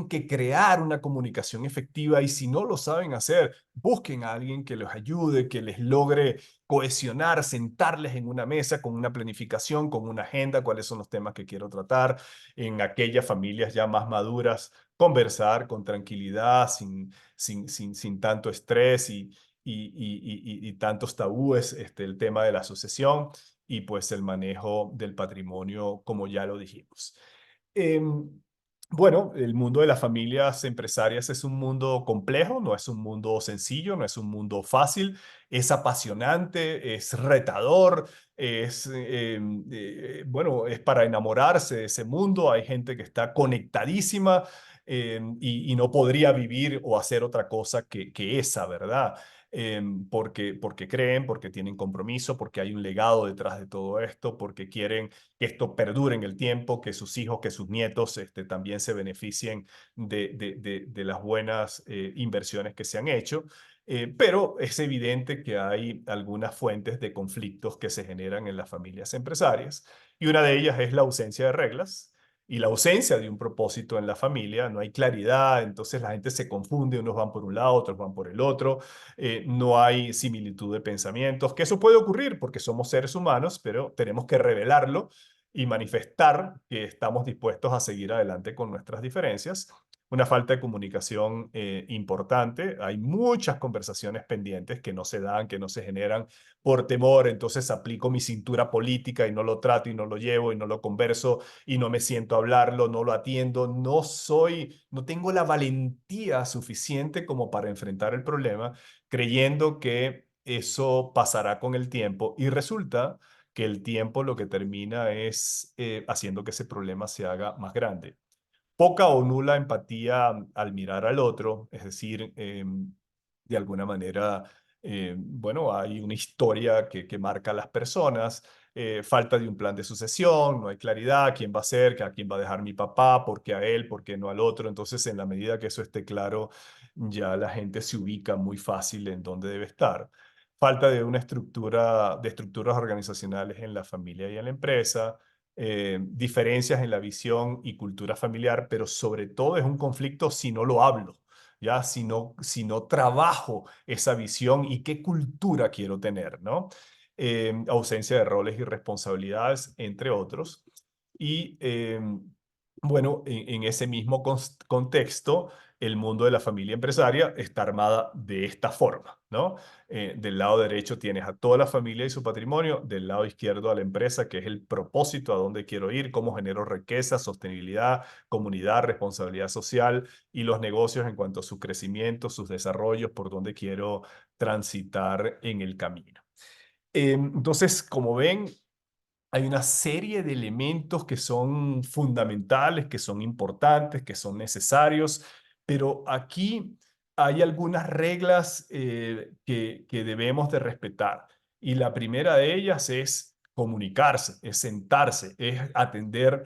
que crear una comunicación efectiva y si no lo saben hacer, busquen a alguien que los ayude, que les logre cohesionar, sentarles en una mesa con una planificación, con una agenda, cuáles son los temas que quiero tratar. En aquellas familias ya más maduras, conversar con tranquilidad, sin tanto estrés y tantos tabúes, el tema de la sucesión y pues el manejo del patrimonio, como ya lo dijimos. Em, el mundo de las familias empresarias es un mundo complejo, no es un mundo sencillo, no es un mundo fácil, es apasionante, es retador, es para enamorarse de ese mundo. Hay gente que está conectadísima y no podría vivir o hacer otra cosa que esa, ¿verdad? Porque creen, porque tienen compromiso, porque hay un legado detrás de todo esto, porque quieren que esto perdure en el tiempo, que sus hijos, que sus nietos también se beneficien de las buenas inversiones que se han hecho. Pero es evidente que hay algunas fuentes de conflictos que se generan en las familias empresarias y una de ellas es la ausencia de reglas y la ausencia de un propósito en la familia. No hay claridad, entonces la gente se confunde, unos van por un lado, otros van por el otro. No hay similitud de pensamientos, que eso puede ocurrir porque somos seres humanos, pero tenemos que revelarlo y manifestar que estamos dispuestos a seguir adelante con nuestras diferencias. Una falta de comunicación importante. Hay muchas conversaciones pendientes que no se dan, que no se generan por temor. Entonces aplico mi cintura política y no lo trato y no lo llevo y no lo converso y no me siento a hablarlo, no lo atiendo. No tengo la valentía suficiente como para enfrentar el problema, creyendo que eso pasará con el tiempo y resulta que el tiempo lo que termina es haciendo que ese problema se haga más grande. Poca o nula empatía al mirar al otro, es decir, de alguna manera, hay una historia que marca a las personas, falta de un plan de sucesión, no hay claridad, quién va a ser, a quién va a dejar mi papá, por qué a él, por qué no al otro. Entonces, en la medida que eso esté claro, ya la gente se ubica muy fácil en dónde debe estar. Falta de una estructura, de estructuras organizacionales en la familia y en la empresa, diferencias en la visión y cultura familiar, pero sobre todo es un conflicto si no lo hablo, ya si no trabajo esa visión y qué cultura quiero tener, ¿no? Ausencia de roles y responsabilidades, entre otros. Y en ese mismo contexto, el mundo de la familia empresaria está armada de esta forma, ¿no? Del lado derecho tienes a toda la familia y su patrimonio, del lado izquierdo a la empresa, que es el propósito, a dónde quiero ir, cómo genero riqueza, sostenibilidad, comunidad, responsabilidad social y los negocios en cuanto a su crecimiento, sus desarrollos, por dónde quiero transitar en el camino. Entonces, como ven, hay una serie de elementos que son fundamentales, que son importantes, que son necesarios, pero aquí hay algunas reglas que debemos de respetar. Y la primera de ellas es comunicarse, es sentarse, es atender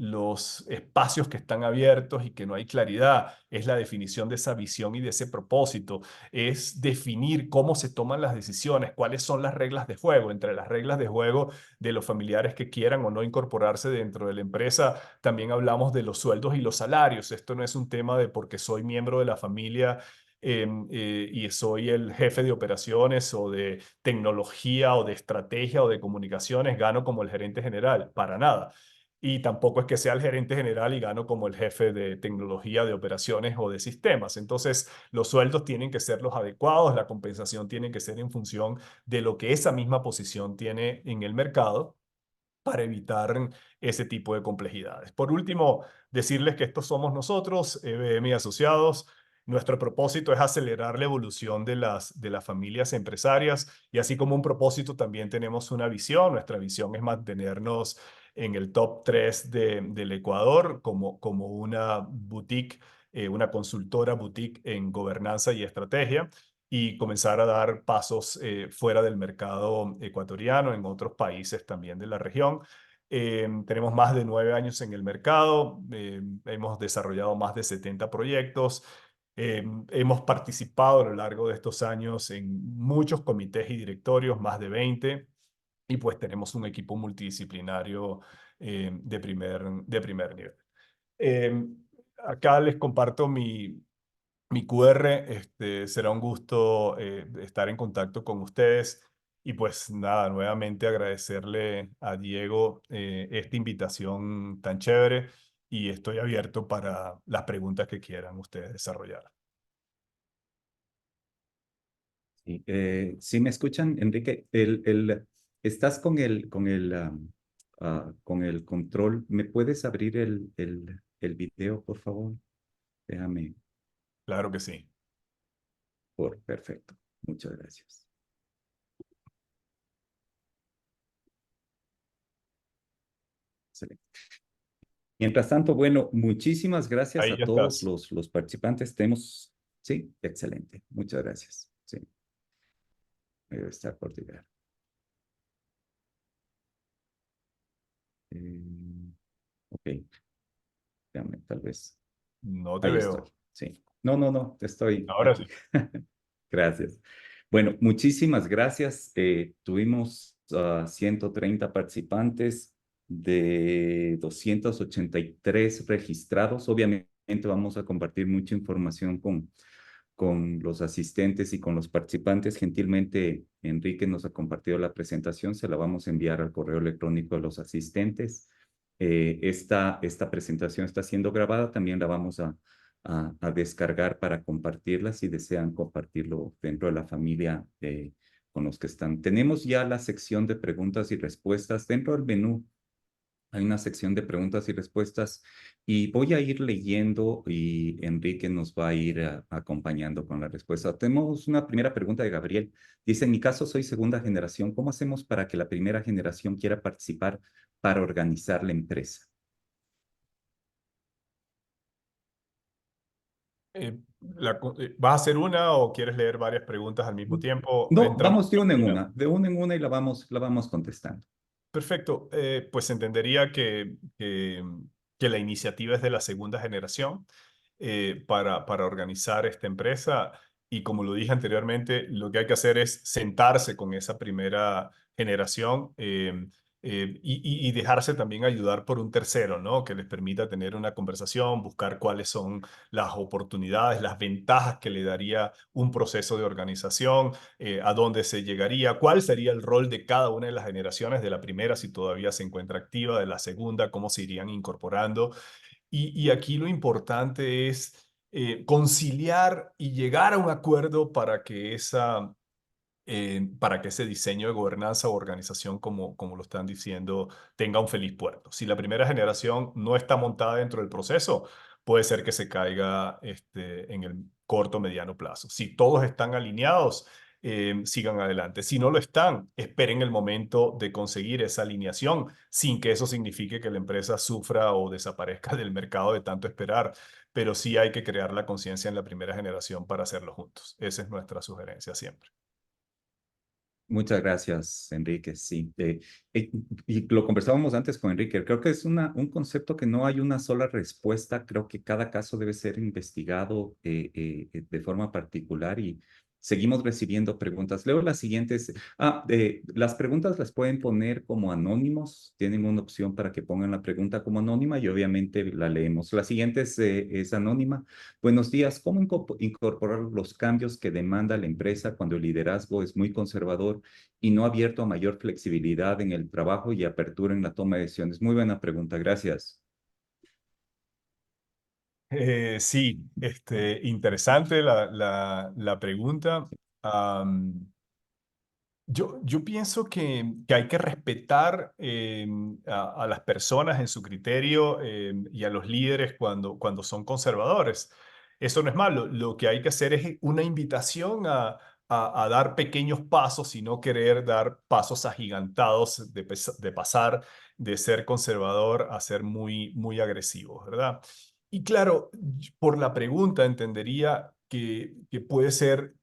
los espacios que están abiertos y que no hay claridad, es la definición de esa visión y de ese propósito, es definir cómo se toman las decisiones, cuáles son las reglas de juego. Entre las reglas de juego de los familiares que quieran o no incorporarse dentro de la empresa, también hablamos de los sueldos y los salarios. Esto no es un tema de porque soy miembro de la familia y soy el jefe de operaciones o de tecnología o de estrategia o de comunicaciones, gano como el gerente general, para nada. Y tampoco es que sea el gerente general y gano como el jefe de tecnología, de operaciones o de sistemas. Entonces, los sueldos tienen que ser los adecuados, la compensación tiene que ser en función de lo que esa misma posición tiene en el mercado para evitar ese tipo de complejidades. Por último, decirles que estos somos nosotros, EBM y Asociados. Nuestro propósito es acelerar la evolución de las familias empresarias y así como un propósito también tenemos una visión. Nuestra visión es mantenernos en el top 3 del Ecuador como una boutique, una consultora boutique en gobernanza y estrategia y comenzar a dar pasos fuera del mercado ecuatoriano, en otros países también de la región. Tenemos más de 9 años en el mercado, hemos desarrollado más de 70 proyectos, hemos participado a lo largo de estos años en muchos comités y directorios, más de 20, y pues tenemos un equipo multidisciplinario de primer nivel. Eh, Acá les comparto mi QR. Será un gusto estar en contacto con ustedes. Y pues nada, nuevamente agradecerle a Diego esta invitación tan chévere y estoy abierto para las preguntas que quieran ustedes desarrollar. Sí, ¿sí me escuchan, Enrique? Estás con el control. ¿Me puedes abrir el video, por favor? Déjame. Claro que sí. Perfecto. Muchas gracias. Excelente. Mientras tanto, bueno, muchísimas gracias Ahí a ya todos estás. los participantes. Tenemos, sí, excelente. Muchas gracias. Sí, debe estar por llegar. Ok, déjame, tal vez. No te Ahí estoy. veo. Sí. No, no, no, estoy Ahora aquí. sí. Gracias. Bueno, muchísimas gracias. Tuvimos 130 participantes de 283 registrados. Obviamente vamos a compartir mucha información con los asistentes y con los participantes. Gentilmente, Enrique nos ha compartido la presentación. Se la vamos a enviar al correo electrónico de los asistentes. Esta presentación está siendo grabada. También la vamos a descargar para compartirla si desean compartirlo dentro de la familia con los que están. Tenemos ya la sección de preguntas y respuestas dentro del menú. Hay una sección de preguntas y respuestas y voy a ir leyendo y Enrique nos va a ir acompañando con la respuesta. Tenemos una primera pregunta de Gabriel. Dice, en mi caso soy segunda generación. ¿Cómo hacemos para que la primera generación quiera participar para organizar la empresa? ¿Vas a hacer una o quieres leer varias preguntas al mismo tiempo? No, Entramos vamos con la primera. de una en una y la vamos contestando. Perfecto. Pues entendería que la iniciativa es de la segunda generación para organizar esta empresa y como lo dije anteriormente, lo que hay que hacer es sentarse con esa primera generación y dejarse también ayudar por un tercero, ¿no? Que les permita tener una conversación, buscar cuáles son las oportunidades, las ventajas que le daría un proceso de organización, a dónde se llegaría, cuál sería el rol de cada una de las generaciones, de la primera si todavía se encuentra activa, de la segunda, cómo se irían incorporando. Y aquí lo importante es conciliar y llegar a un acuerdo para que ese diseño de gobernanza o organización, como lo están diciendo, tenga un feliz puerto. Si la primera generación no está montada dentro del proceso, puede ser que se caiga en el corto mediano plazo. Si todos están alineados, sigan adelante. Si no lo están, esperen el momento de conseguir esa alineación sin que eso signifique que la empresa sufra o desaparezca del mercado de tanto esperar. Pero sí hay que crear la conciencia en la primera generación para hacerlo juntos. Esa es nuestra sugerencia siempre. Muchas gracias, Enrique. Sí, eh, y lo conversábamos antes con Enrique. Creo que es un concepto que no hay una sola respuesta. Creo que cada caso debe ser investigado de forma particular y seguimos recibiendo preguntas. Leo las siguientes. Las preguntas las pueden poner como anónimos. Tienen una opción para que pongan la pregunta como anónima y obviamente la leemos. La siguiente es anónima. Buenos días. ¿Cómo incorporar los cambios que demanda la empresa cuando el liderazgo es muy conservador y no abierto a mayor flexibilidad en el trabajo y apertura en la toma de decisiones? Muy buena pregunta, gracias. Sí, interesante la pregunta. Yo pienso que hay que respetar a las personas en su criterio y a los líderes cuando son conservadores. Eso no es malo. Lo que hay que hacer es una invitación a dar pequeños pasos y no querer dar pasos agigantados de pasar de ser conservador a ser muy agresivo, ¿verdad? Y claro, por la pregunta entendería que puede ser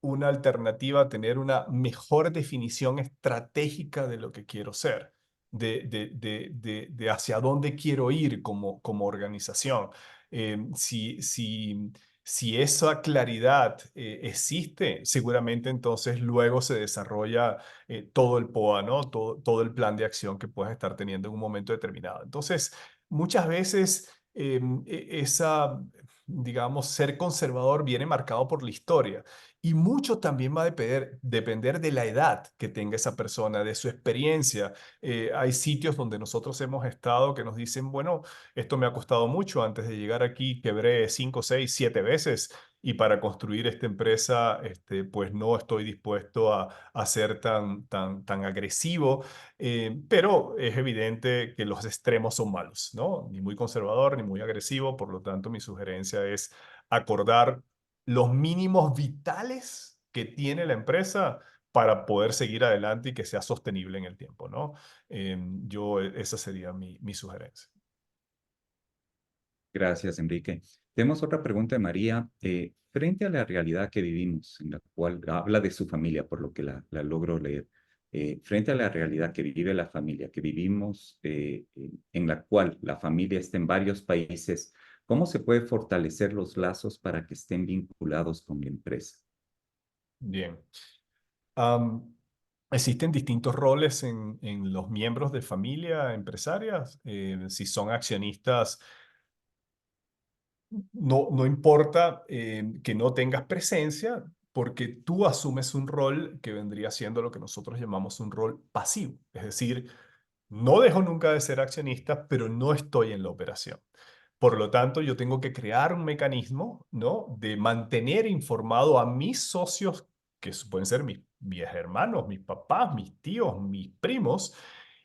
una alternativa a tener una mejor definición estratégica de lo que quiero ser, de hacia dónde quiero ir como organización. Si esa claridad existe, seguramente entonces luego se desarrolla todo el POA, ¿no? Todo el plan de acción que puedes estar teniendo en un momento determinado. Entonces, muchas veces esa, digamos, ser conservador viene marcado por la historia. Y mucho también va a depender de la edad que tenga esa persona, de su experiencia. Hay sitios donde nosotros hemos estado que nos dicen, bueno, esto me ha costado mucho. Antes de llegar aquí quebré 5, 6, 7 veces y para construir esta empresa, pues no estoy dispuesto a ser tan agresivo. Pero es evidente que los extremos son malos, ¿no? Ni muy conservador ni muy agresivo. Por lo tanto, mi sugerencia es acordar los mínimos vitales que tiene la empresa para poder seguir adelante y que sea sostenible en el tiempo, ¿no? Esa sería mi sugerencia. Gracias, Enrique. Tenemos otra pregunta de María. Frente a la realidad que vivimos, en la cual habla de su familia, por lo que la logro leer, frente a la realidad que vive la familia, que vivimos, en la cual la familia está en varios países, ¿cómo se puede fortalecer los lazos para que estén vinculados con la empresa? Bien. Am, Existen distintos roles en los miembros de familia empresarias. Si son accionistas, no importa que no tengas presencia, porque tú asumes un rol que vendría siendo lo que nosotros llamamos un rol pasivo. Es decir, no dejo nunca de ser accionista, pero no estoy en la operación. Por lo tanto, yo tengo que crear un mecanismo, ¿no? De mantener informado a mis socios, que pueden ser mis hermanos, mis papás, mis tíos, mis primos,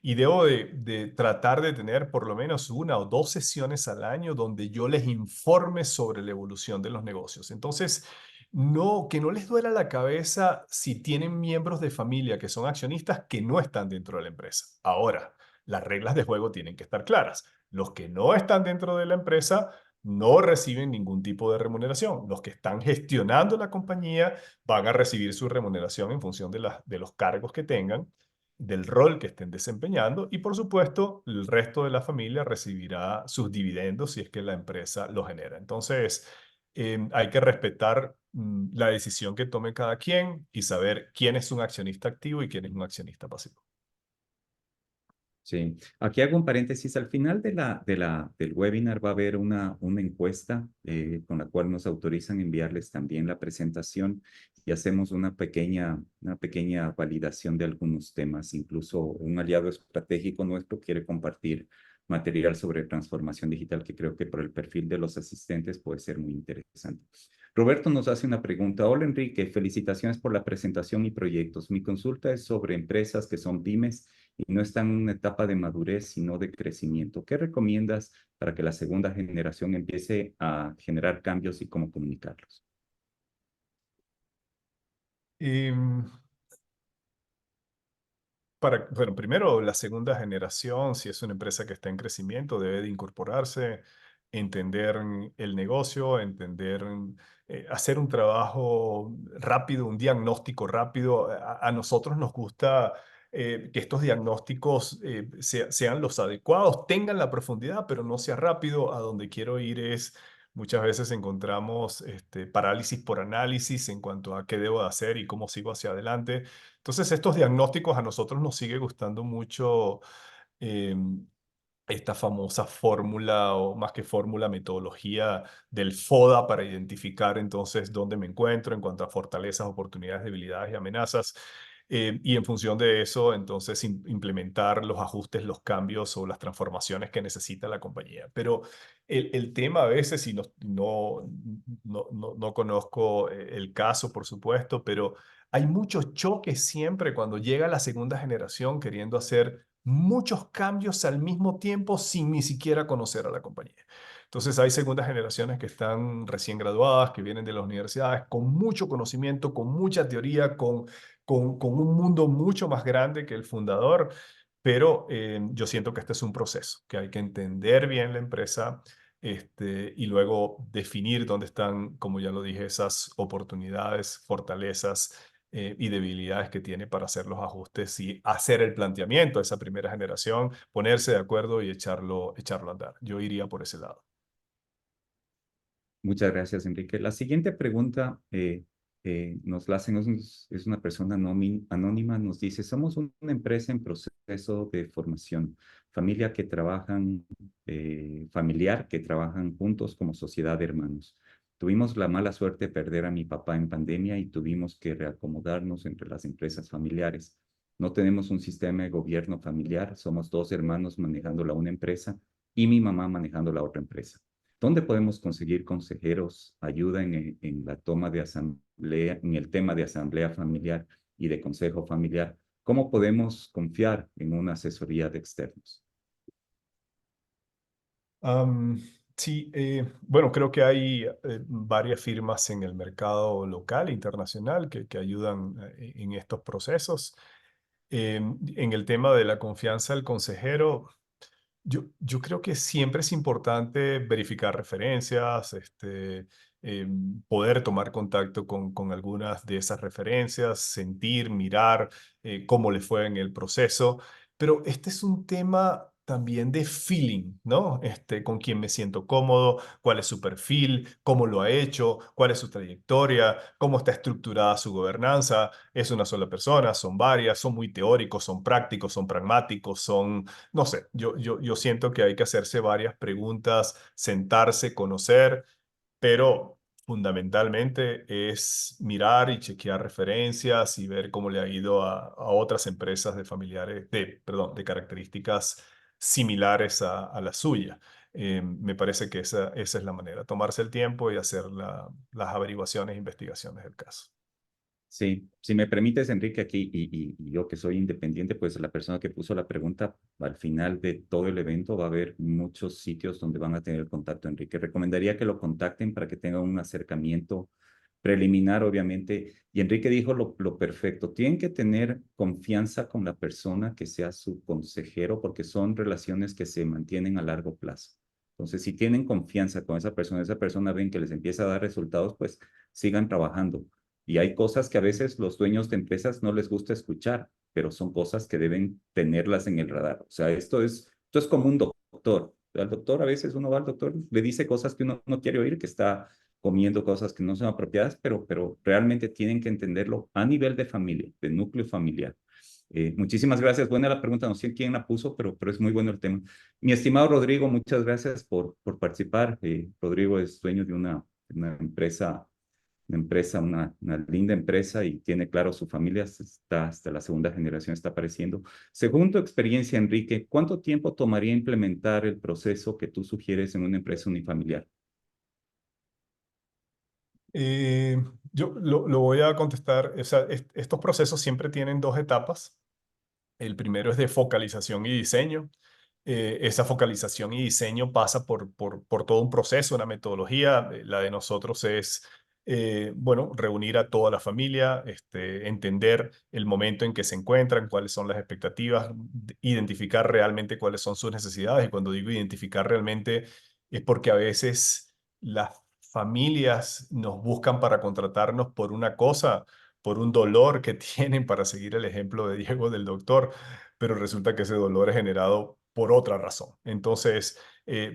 y debo de tratar de tener por lo menos 1 o 2 sesiones al año donde yo les informe sobre la evolución de los negocios. Entonces, que no les duela la cabeza si tienen miembros de familia que son accionistas que no están dentro de la empresa. Ahora, las reglas de juego tienen que estar claras. Los que no están dentro de la empresa no reciben ningún tipo de remuneración. Los que están gestionando la compañía van a recibir su remuneración en función de los cargos que tengan, del rol que estén desempeñando y por supuesto el resto de la familia recibirá sus dividendos si es que la empresa lo genera. Entonces, hay que respetar la decisión que tome cada quien y saber quién es un accionista activo y quién es un accionista pasivo. Sí, aquí hago un paréntesis. Al final del webinar va a haber una encuesta con la cual nos autorizan enviarles también la presentación y hacemos una pequeña validación de algunos temas. Incluso un aliado estratégico nuestro quiere compartir material sobre transformación digital que creo que por el perfil de los asistentes puede ser muy interesante. Roberto nos hace una pregunta. Hola Enrique, felicitaciones por la presentación y proyectos. Mi consulta es sobre empresas que son pymes y no están en una etapa de madurez, sino de crecimiento. ¿Qué recomiendas para que la segunda generación empiece a generar cambios y cómo comunicarlos? Em, bueno, primero, la segunda generación, si es una empresa que está en crecimiento, debe de incorporarse. entender el negocio, hacer un trabajo rápido, un diagnóstico rápido. A nosotros nos gusta que estos diagnósticos sean los adecuados, tengan la profundidad, pero no sea rápido. A donde quiero ir es, muchas veces encontramos parálisis por análisis en cuanto a qué debo de hacer y cómo sigo hacia adelante. Entonces, estos diagnósticos a nosotros nos sigue gustando mucho. Esta famosa fórmula, o más que fórmula, metodología del FODA, para identificar entonces dónde me encuentro en cuanto a fortalezas, oportunidades, debilidades y amenazas. Y en función de eso, entonces implementar los ajustes, los cambios o las transformaciones que necesita la compañía. Pero el tema a veces, y no conozco el caso, por supuesto, pero hay muchos choques siempre cuando llega la segunda generación queriendo hacer muchos cambios al mismo tiempo sin ni siquiera conocer a la compañía. Entonces hay segundas generaciones que están recién graduadas, que vienen de las universidades con mucho conocimiento, con mucha teoría, con un mundo mucho más grande que el fundador, pero yo siento que este es un proceso, que hay que entender bien la empresa, y luego definir dónde están, como ya lo dije, esas oportunidades, fortalezas y debilidades que tiene para hacer los ajustes y hacer el planteamiento a esa primera generación, ponerse de acuerdo y echarlo a andar. Yo iría por ese lado. Muchas gracias, Enrique. La siguiente pregunta nos la hacen, es una persona anónima, nos dice, somos una empresa en proceso de formación, familiar que trabajan juntos como sociedad de hermanos. Tuvimos la mala suerte de perder a mi papá en pandemia y tuvimos que reacomodarnos entre las empresas familiares. No tenemos un sistema de gobierno familiar, somos dos hermanos manejando la una empresa y mi mamá manejando la otra empresa. ¿Dónde podemos conseguir consejeros, ayuda en la toma de asamblea, en el tema de asamblea familiar y de consejo familiar? ¿Cómo podemos confiar en una asesoría de externos? Am, sí, bueno, creo que hay varias firmas en el mercado local e internacional que ayudan en estos procesos. En el tema de la confianza del consejero, yo creo que siempre es importante verificar referencias, poder tomar contacto con algunas de esas referencias, sentir, mirar cómo le fue en el proceso. Pero este es un tema también de feeling, ¿no? Con quién me siento cómodo, cuál es su perfil, cómo lo ha hecho, cuál es su trayectoria, cómo está estructurada su gobernanza. ¿Es una sola persona? ¿Son varias? ¿Son muy teóricos? ¿Son prácticos? ¿Son pragmáticos? ¿Son no sé, yo siento que hay que hacerse varias preguntas, sentarse, conocer, pero fundamentalmente es mirar y chequear referencias y ver cómo le ha ido a otras empresas de familiares, perdón, de características similares a la suya. Me parece que esa es la manera, tomarse el tiempo y hacer las averiguaciones e investigaciones del caso. Sí, si me permites, Enrique, aquí, y yo que soy independiente, pues la persona que puso la pregunta, al final de todo el evento va a haber muchos sitios donde van a tener contacto, Enrique. Recomendaría que lo contacten para que tengan un acercamiento preliminar, obviamente. Y Enrique dijo lo perfecto, tienen que tener confianza con la persona que sea su consejero, porque son relaciones que se mantienen a largo plazo. Entonces, si tienen confianza con esa persona ven que les empieza a dar resultados, pues sigan trabajando. Y hay cosas que a veces los dueños de empresas no les gusta escuchar, pero son cosas que deben tenerlas en el radar. O sea, esto es como un doctor. Al doctor, a veces uno va al doctor, le dice cosas que uno no quiere oír, que está comiendo cosas que no son apropiadas, pero realmente tienen que entenderlo a nivel de familia, de núcleo familiar. Muchísimas gracias. Buena la pregunta, no sé quién la puso, pero es muy bueno el tema. Mi estimado Rodrigo, muchas gracias por participar. Rodrigo es dueño de una empresa, una linda empresa y tiene claro su familia, está hasta la segunda generación está apareciendo. Según tu experiencia, Enrique, ¿cuánto tiempo tomaría implementar el proceso que tú sugieres en una empresa unifamiliar? Eh, yo lo voy a contestar. O sea, estos procesos siempre tienen dos etapas. El primero es de focalización y diseño. Esa focalización y diseño pasa por todo un proceso, una metodología. La de nosotros es, bueno, reunir a toda la familia, entender el momento en que se encuentran, cuáles son las expectativas, identificar realmente cuáles son sus necesidades. Y cuando digo identificar realmente, es porque a veces las familias nos buscan para contratarnos por una cosa, por un dolor que tienen, para seguir el ejemplo de Diego del doctor, pero resulta que ese dolor es generado por otra razón. Entonces,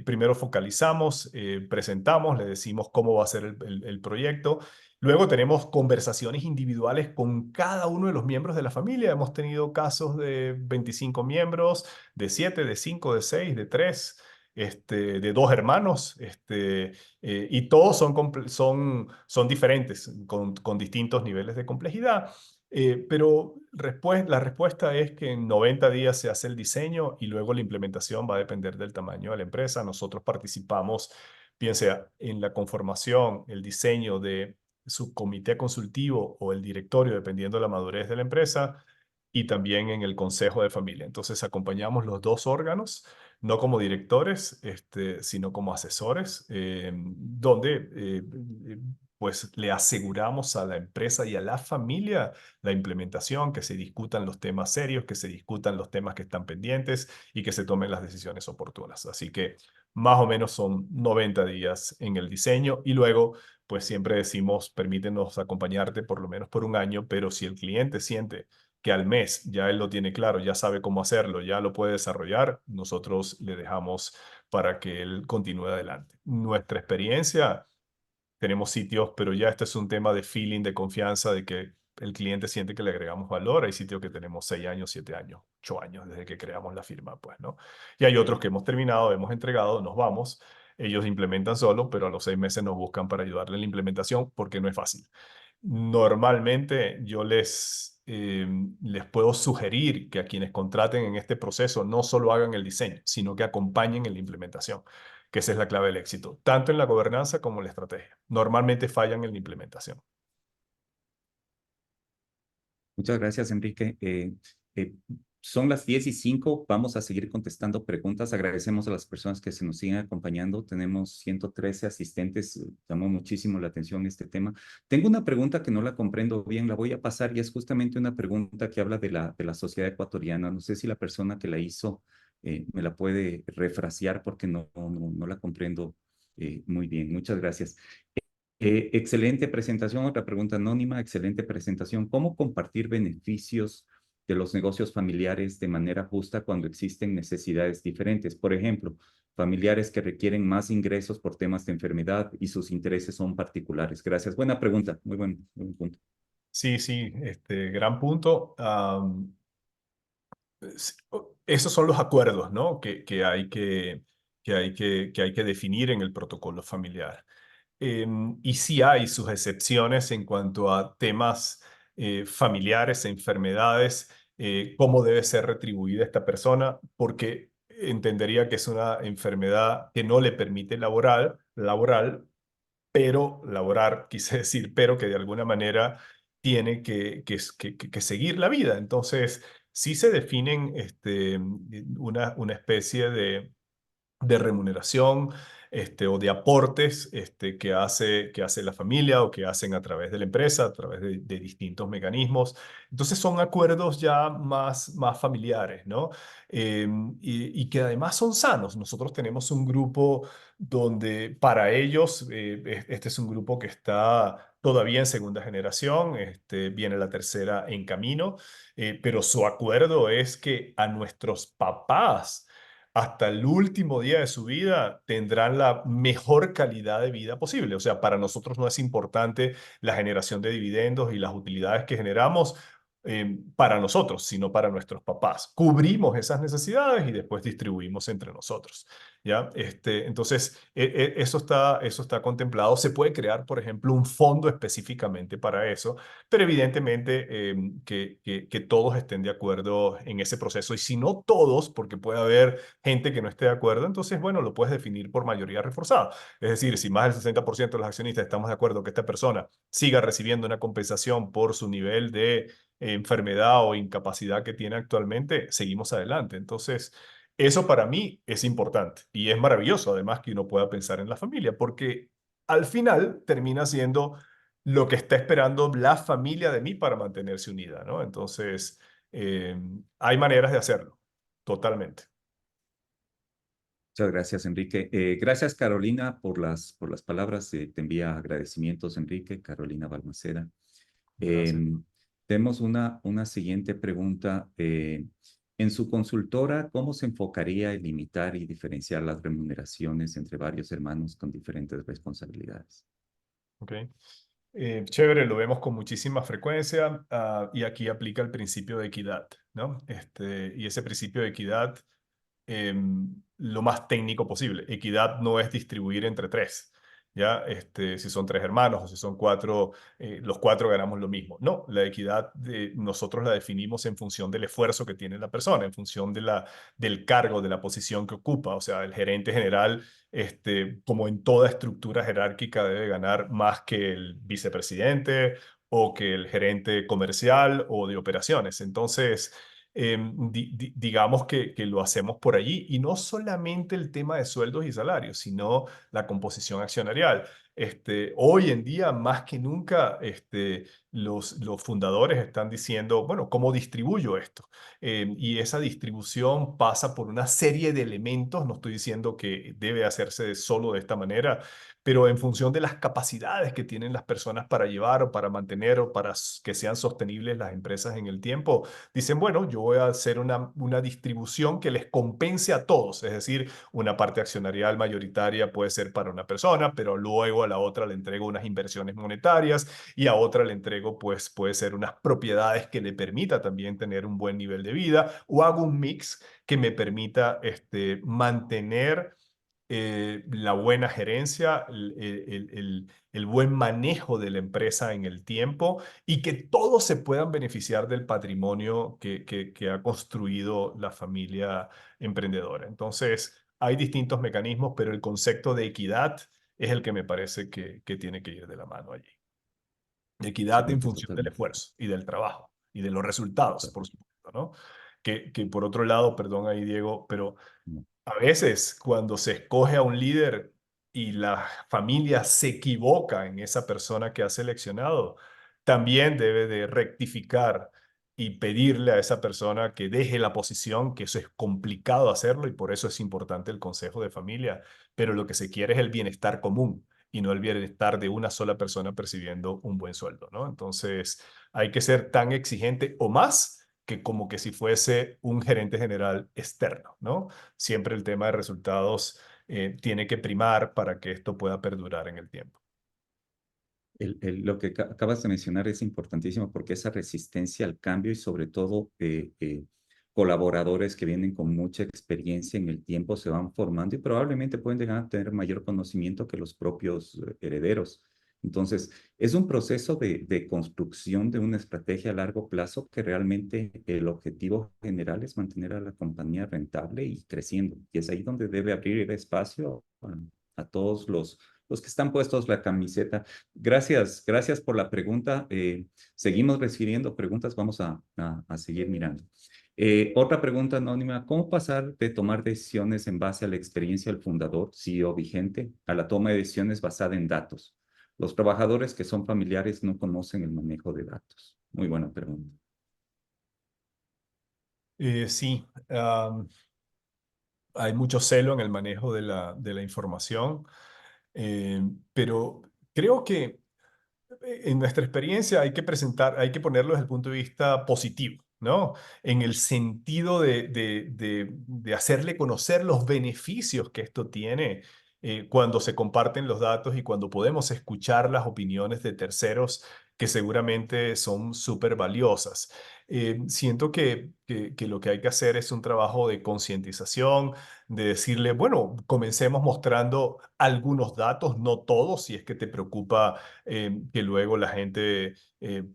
primero focalizamos, presentamos, le decimos cómo va a ser el proyecto. Luego tenemos conversaciones individuales con cada uno de los miembros de la familia. Hemos tenido casos de 25 miembros, de 7, de 5, de 6, de 3, de 2 hermanos, y todos son diferentes, con distintos niveles de complejidad. Pero la respuesta es que en 90 días se hace el diseño y luego la implementación va a depender del tamaño de la empresa. Nosotros participamos, bien sea en la conformación, el diseño de su comité consultivo o el directorio, dependiendo de la madurez de la empresa, y también en el consejo de familia. Entonces acompañamos los dos órganos, no como directores, sino como asesores, donde pues le aseguramos a la empresa y a la familia la implementación, que se discutan los temas serios, que se discutan los temas que están pendientes y que se tomen las decisiones oportunas. Así que más o menos son 90 días en el diseño y luego pues siempre decimos, permítenos acompañarte por lo menos por un año, pero si el cliente siente que al mes ya él lo tiene claro, ya sabe cómo hacerlo, ya lo puede desarrollar, nosotros le dejamos para que él continúe adelante. Nuestra experiencia, tenemos sitios, pero ya este es un tema de feeling, de confianza, de que el cliente siente que le agregamos valor. Hay sitios que tenemos 6 años, 7 años, 8 años desde que creamos la firma, pues, ¿no? Y hay otros que hemos terminado, hemos entregado, nos vamos. Ellos implementan solo, pero a los 6 meses nos buscan para ayudarle en la implementación porque no es fácil. Normalmente yo les puedo sugerir que a quienes contraten en este proceso no solo hagan el diseño, sino que acompañen en la implementación, que esa es la clave del éxito, tanto en la gobernanza como en la estrategia. Normalmente fallan en la implementación. Muchas gracias, Enrique. Eh, son las 10:05. Vamos a seguir contestando preguntas. Agradecemos a las personas que se nos siguen acompañando. Tenemos 113 asistentes. Llamó muchísimo la atención este tema. Tengo una pregunta que no la comprendo bien. La voy a pasar y es justamente una pregunta que habla de la sociedad ecuatoriana. No sé si la persona que la hizo me la puede refrasear porque no la comprendo muy bien. Muchas gracias. Excelente presentación. Otra pregunta anónima. Excelente presentación. ¿Cómo compartir beneficios de los negocios familiares de manera justa cuando existen necesidades diferentes? Por ejemplo, familiares que requieren más ingresos por temas de enfermedad y sus intereses son particulares. Gracias. Buena pregunta. Muy buen punto. Sí, sí, gran punto. Esos son los acuerdos, ¿no? Que hay que definir en el protocolo familiar. Y sí hay sus excepciones en cuanto a temas familiares, enfermedades, cómo debe ser retribuida esta persona, porque entendería que es una enfermedad que no le permite laboral, pero laborar, quise decir, pero que de alguna manera tiene que seguir la vida. Entonces, sí se definen una especie de remuneración, o de aportes, que hace la familia o que hacen a través de la empresa, a través de distintos mecanismos. Entonces son acuerdos ya más familiares, ¿no? Y que además son sanos. Nosotros tenemos un grupo donde para ellos, este es un grupo que está todavía en segunda generación, viene la tercera en camino, pero su acuerdo es que a nuestros papás, hasta el último día de su vida tendrán la mejor calidad de vida posible. O sea, para nosotros no es importante la generación de dividendos y las utilidades que generamos para nosotros, sino para nuestros papás. Cubrimos esas necesidades y después distribuimos entre nosotros. ¿Ya? Entonces, eso está contemplado. Se puede crear, por ejemplo, un fondo específicamente para eso, pero evidentemente que todos estén de acuerdo en ese proceso. Y si no todos, porque puede haber gente que no esté de acuerdo, entonces, bueno, lo puedes definir por mayoría reforzada. Es decir, si más del 60% de los accionistas estamos de acuerdo que esta persona siga recibiendo una compensación por su nivel de enfermedad o incapacidad que tiene actualmente, seguimos adelante. Entonces, eso para mí es importante y es maravilloso, además, que uno pueda pensar en la familia, porque al final termina siendo lo que está esperando la familia de mí para mantenerse unida, ¿no? Entonces, hay maneras de hacerlo, totalmente. Muchas gracias, Enrique. Gracias, Carolina, por las palabras. Te envía agradecimientos, Enrique, Carolina Balmaceda. Gracias. Tenemos una siguiente pregunta. En su consultora, ¿cómo se enfocaría en limitar y diferenciar las remuneraciones entre varios hermanos con diferentes responsabilidades? ¿Ok? Chévere, lo vemos con muchísima frecuencia, y aquí aplica el principio de equidad, ¿no? Y ese principio de equidad, lo más técnico posible. Equidad no es distribuir entre tres, ¿ya? Si son tres hermanos o si son cuatro, los cuatro ganamos lo mismo. No, la equidad nosotros la definimos en función del esfuerzo que tiene la persona, en función del cargo, de la posición que ocupa. O sea, el gerente general, como en toda estructura jerárquica, debe ganar más que el vicepresidente o que el gerente comercial o de operaciones. Entonces, digamos que lo hacemos por allí, y no solamente el tema de sueldos y salarios, sino la composición accionarial. Hoy en día, más que nunca, los fundadores están diciendo, bueno, ¿cómo distribuyo esto? Y esa distribución pasa por una serie de elementos. No estoy diciendo que debe hacerse solo de esta manera, pero en función de las capacidades que tienen las personas para llevar o para mantener o para que sean sostenibles las empresas en el tiempo, dicen, bueno, yo voy a hacer una distribución que les compense a todos. Es decir, una parte accionarial mayoritaria puede ser para una persona, pero luego a la otra le entrego unas inversiones monetarias, y a otra le entrego, pues puede ser unas propiedades que le permita también tener un buen nivel de vida, o hago un mix que me permita mantener la buena gerencia, el buen manejo de la empresa en el tiempo, y que todos se puedan beneficiar del patrimonio que ha construido la familia emprendedora. Entonces, hay distintos mecanismos, pero el concepto de equidad es el que me parece que tiene que ir de la mano allí. Equidad Sí, en es función del totalmente. esfuerzo y del trabajo y de los resultados, Total. por supuesto, ¿no? Que por otro lado, perdón ahí, Diego, pero No. a veces, cuando se escoge a un líder y la familia se equivoca en esa persona que ha seleccionado, también debe de rectificar y pedirle a esa persona que deje la posición, que eso es complicado hacerlo, y por eso es importante el consejo de familia. Pero lo que se quiere es el bienestar común y no el bienestar de una sola persona percibiendo un buen sueldo, ¿no? Entonces, hay que ser tan exigente o más que como que si fuese un gerente general externo, ¿no? Siempre el tema de resultados tiene que primar para que esto pueda perdurar en el tiempo. Lo que acabas de mencionar es importantísimo porque esa resistencia al cambio y sobre todo colaboradores que vienen con mucha experiencia en el tiempo se van formando y probablemente pueden llegar a tener mayor conocimiento que los propios herederos. Entonces, es un proceso de construcción de una estrategia a largo plazo que realmente el objetivo general es mantener a la compañía rentable y creciendo. Y es ahí donde debe abrir espacio a todos los que están puestos la camiseta. Gracias por la pregunta. Seguimos recibiendo preguntas, vamos a seguir mirando. Otra pregunta anónima, ¿cómo pasar de tomar decisiones en base a la experiencia del fundador, CEO vigente, a la toma de decisiones basada en datos? Los trabajadores que son familiares no conocen el manejo de datos. Muy buena pregunta. Sí, hay mucho celo en el manejo de la información, pero creo que en nuestra experiencia hay que ponerlo desde el punto de vista positivo, ¿no? En el sentido de hacerle conocer los beneficios que esto tiene cuando se comparten los datos y cuando podemos escuchar las opiniones de terceros, que seguramente son súper valiosas. Siento que lo que hay que hacer es un trabajo de concientización, de decirle, bueno, comencemos mostrando algunos datos, no todos, si es que te preocupa que luego la gente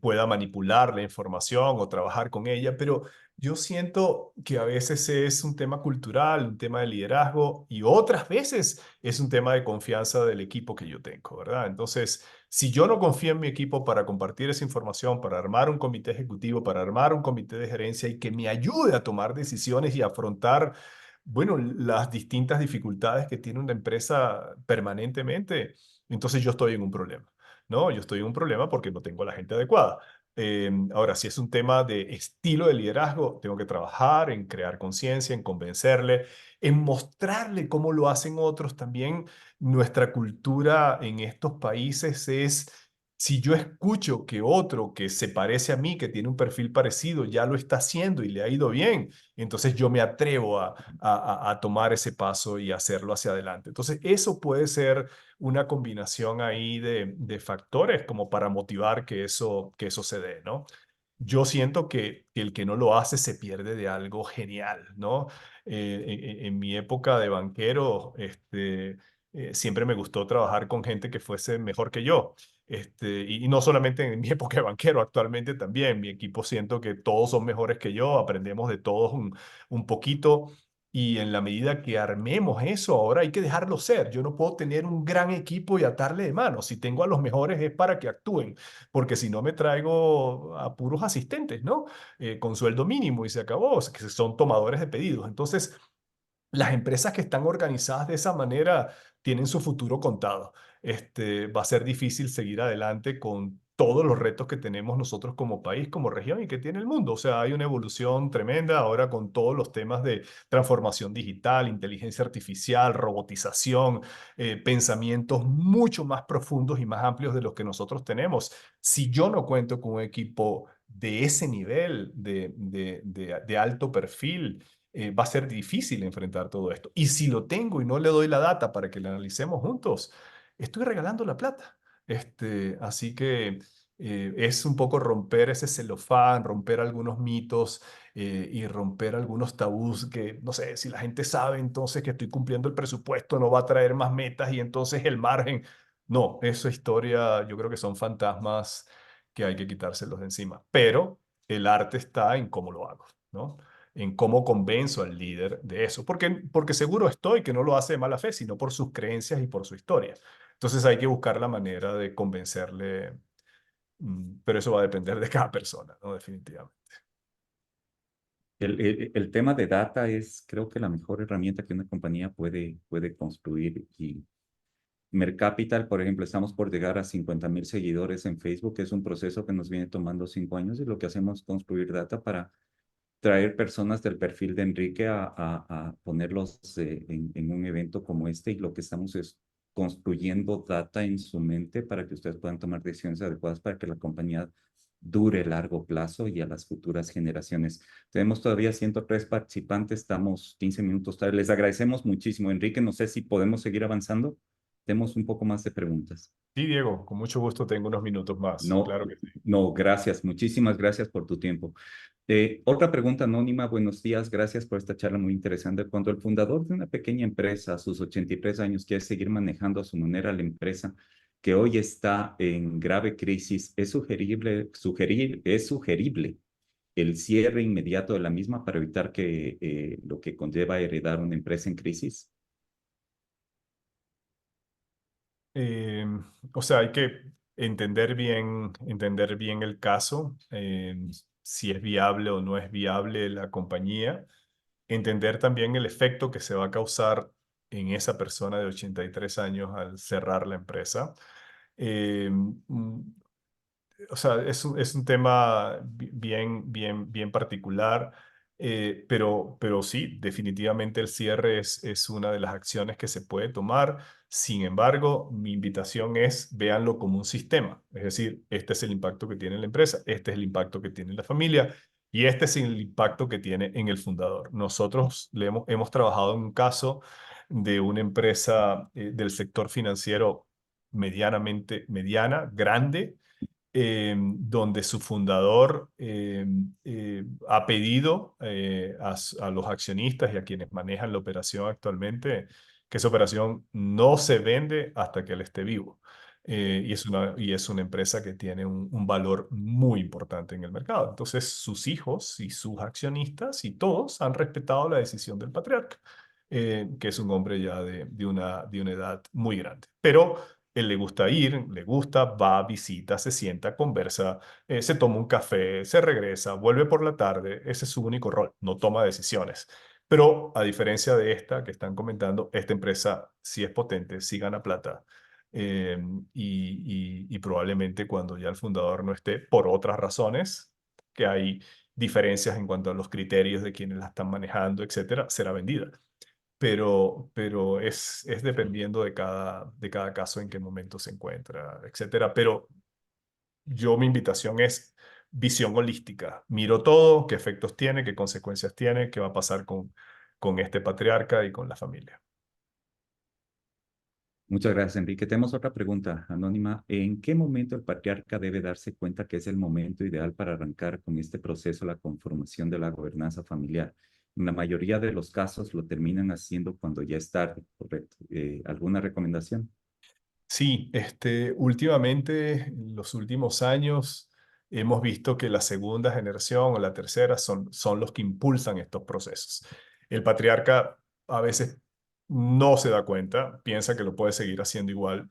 pueda manipular la información o trabajar con ella, pero yo siento que a veces es un tema cultural, un tema de liderazgo, y otras veces es un tema de confianza del equipo que yo tengo, ¿verdad? Entonces, si yo no confío en mi equipo para compartir esa información, para armar un comité ejecutivo, para armar un comité de gerencia y que me ayude a tomar decisiones y afrontar, bueno, las distintas dificultades que tiene una empresa permanentemente, entonces yo estoy en un problema. No, yo estoy en un problema porque no tengo a la gente adecuada. Ahora, si es un tema de estilo de liderazgo, tengo que trabajar en crear conciencia, en convencerle, en mostrarle cómo lo hacen otros. También nuestra cultura en estos países es, si yo escucho que otro que se parece a mí, que tiene un perfil parecido, ya lo está haciendo y le ha ido bien, entonces yo me atrevo a tomar ese paso y hacerlo hacia adelante. Entonces, eso puede ser una combinación ahí de factores como para motivar que eso se dé, ¿no? Yo siento que el que no lo hace se pierde de algo genial, ¿no? En mi época de banquero, siempre me gustó trabajar con gente que fuese mejor que yo. Y no solamente en mi época de banquero, actualmente también. Mi equipo siento que todos son mejores que yo, aprendemos de todos un poquito. Y en la medida que armemos eso, ahora hay que dejarlo ser. Yo no puedo tener un gran equipo y atarle de manos. Si tengo a los mejores es para que actúen, porque si no me traigo a puros asistentes, ¿no? Con sueldo mínimo y se acabó, o sea, que son tomadores de pedidos. Entonces, las empresas que están organizadas de esa manera tienen su futuro contado. Va a ser difícil seguir adelante con todos los retos que tenemos nosotros como país, como región y que tiene el mundo. O sea, hay una evolución tremenda ahora con todos los temas de transformación digital, inteligencia artificial, robotización, pensamientos mucho más profundos y más amplios de los que nosotros tenemos. Si yo no cuento con un equipo de ese nivel, de alto perfil, va a ser difícil enfrentar todo esto. Y si lo tengo y no le doy la data para que la analicemos juntos, estoy regalando la plata. Así que es un poco romper ese celofán, romper algunos mitos y romper algunos tabús que, no sé, si la gente sabe entonces que estoy cumpliendo el presupuesto, no va a traer más metas y entonces el margen. No, esa historia yo creo que son fantasmas que hay que quitárselos de encima. Pero el arte está en cómo lo hago, ¿no? En cómo convenzo al líder de eso, porque seguro estoy que no lo hace de mala fe, sino por sus creencias y por su historia. Entonces hay que buscar la manera de convencerle, pero eso va a depender de cada persona, ¿no? Definitivamente. El tema de data es, creo que la mejor herramienta que una compañía puede construir. Y Mercapital, por ejemplo, estamos por llegar a 50,000 seguidores en Facebook. Es un proceso que nos viene tomando 5 años y lo que hacemos es construir data para traer personas del perfil de Enrique a ponerlos en un evento como este, y lo que estamos es construyendo data en su mente para que ustedes puedan tomar decisiones adecuadas para que la compañía dure a largo plazo y a las futuras generaciones. Tenemos todavía 103 participantes, estamos 15 minutos tarde. Les agradecemos muchísimo. Enrique, no sé si podemos seguir avanzando. Tenemos un poco más de preguntas. Sí, Diego, con mucho gusto tengo unos minutos más. No, Claro que sí. no, gracias. Muchísimas gracias por tu tiempo. Otra pregunta anónima. Buenos días, gracias por esta charla muy interesante. Cuando el fundador de una pequeña empresa a sus 83 años quiere seguir manejando a su manera la empresa que hoy está en grave crisis, es sugerible el cierre inmediato de la misma para evitar que lo que conlleva heredar una empresa en crisis. Eh, o sea, hay que entender bien el caso, si es viable o no es viable la compañía, entender también el efecto que se va a causar en esa persona de 83 años al cerrar la empresa. O sea, es un tema bien particular, pero sí, definitivamente el cierre es una de las acciones que se puede tomar. Sin embargo, mi invitación es véanlo como un sistema. Es decir, este es el impacto que tiene la empresa, este es el impacto que tiene la familia y este es el impacto que tiene en el fundador. Nosotros hemos trabajado en un caso de una empresa del sector financiero mediana, grande, donde su fundador ha pedido a los accionistas y a quienes manejan la operación actualmente que esa operación no se vende hasta que él esté vivo. Y es una empresa que tiene un valor muy importante en el mercado. Entonces, sus hijos y sus accionistas y todos han respetado la decisión del patriarca, que es un hombre ya de una edad muy grande. Pero él le gusta ir, le gusta, va, visita, se sienta, conversa, se toma un café, se regresa, vuelve por la tarde. Ese es su único rol, no toma decisiones. Pero a diferencia de esta que están comentando, esta empresa sí es potente, sí gana plata, y probablemente cuando ya el fundador no esté, por otras razones, que hay diferencias en cuanto a los criterios de quienes la están manejando, etcétera, será vendida. Pero es dependiendo de cada caso en qué momento se encuentra, etcétera. Pero mi invitación es visión holística. Miro todo, qué efectos tiene, qué consecuencias tiene, qué va a pasar con este patriarca y con la familia. Muchas gracias, Enrique. Tenemos otra pregunta anónima. ¿En qué momento el patriarca debe darse cuenta que es el momento ideal para arrancar con este proceso, la conformación de la gobernanza familiar? En la mayoría de los casos lo terminan haciendo cuando ya es tarde, ¿correcto? ¿Alguna recomendación? Sí, últimamente, en los últimos años, hemos visto que la segunda generación o la tercera son los que impulsan estos procesos. El patriarca a veces no se da cuenta, piensa que lo puede seguir haciendo igual.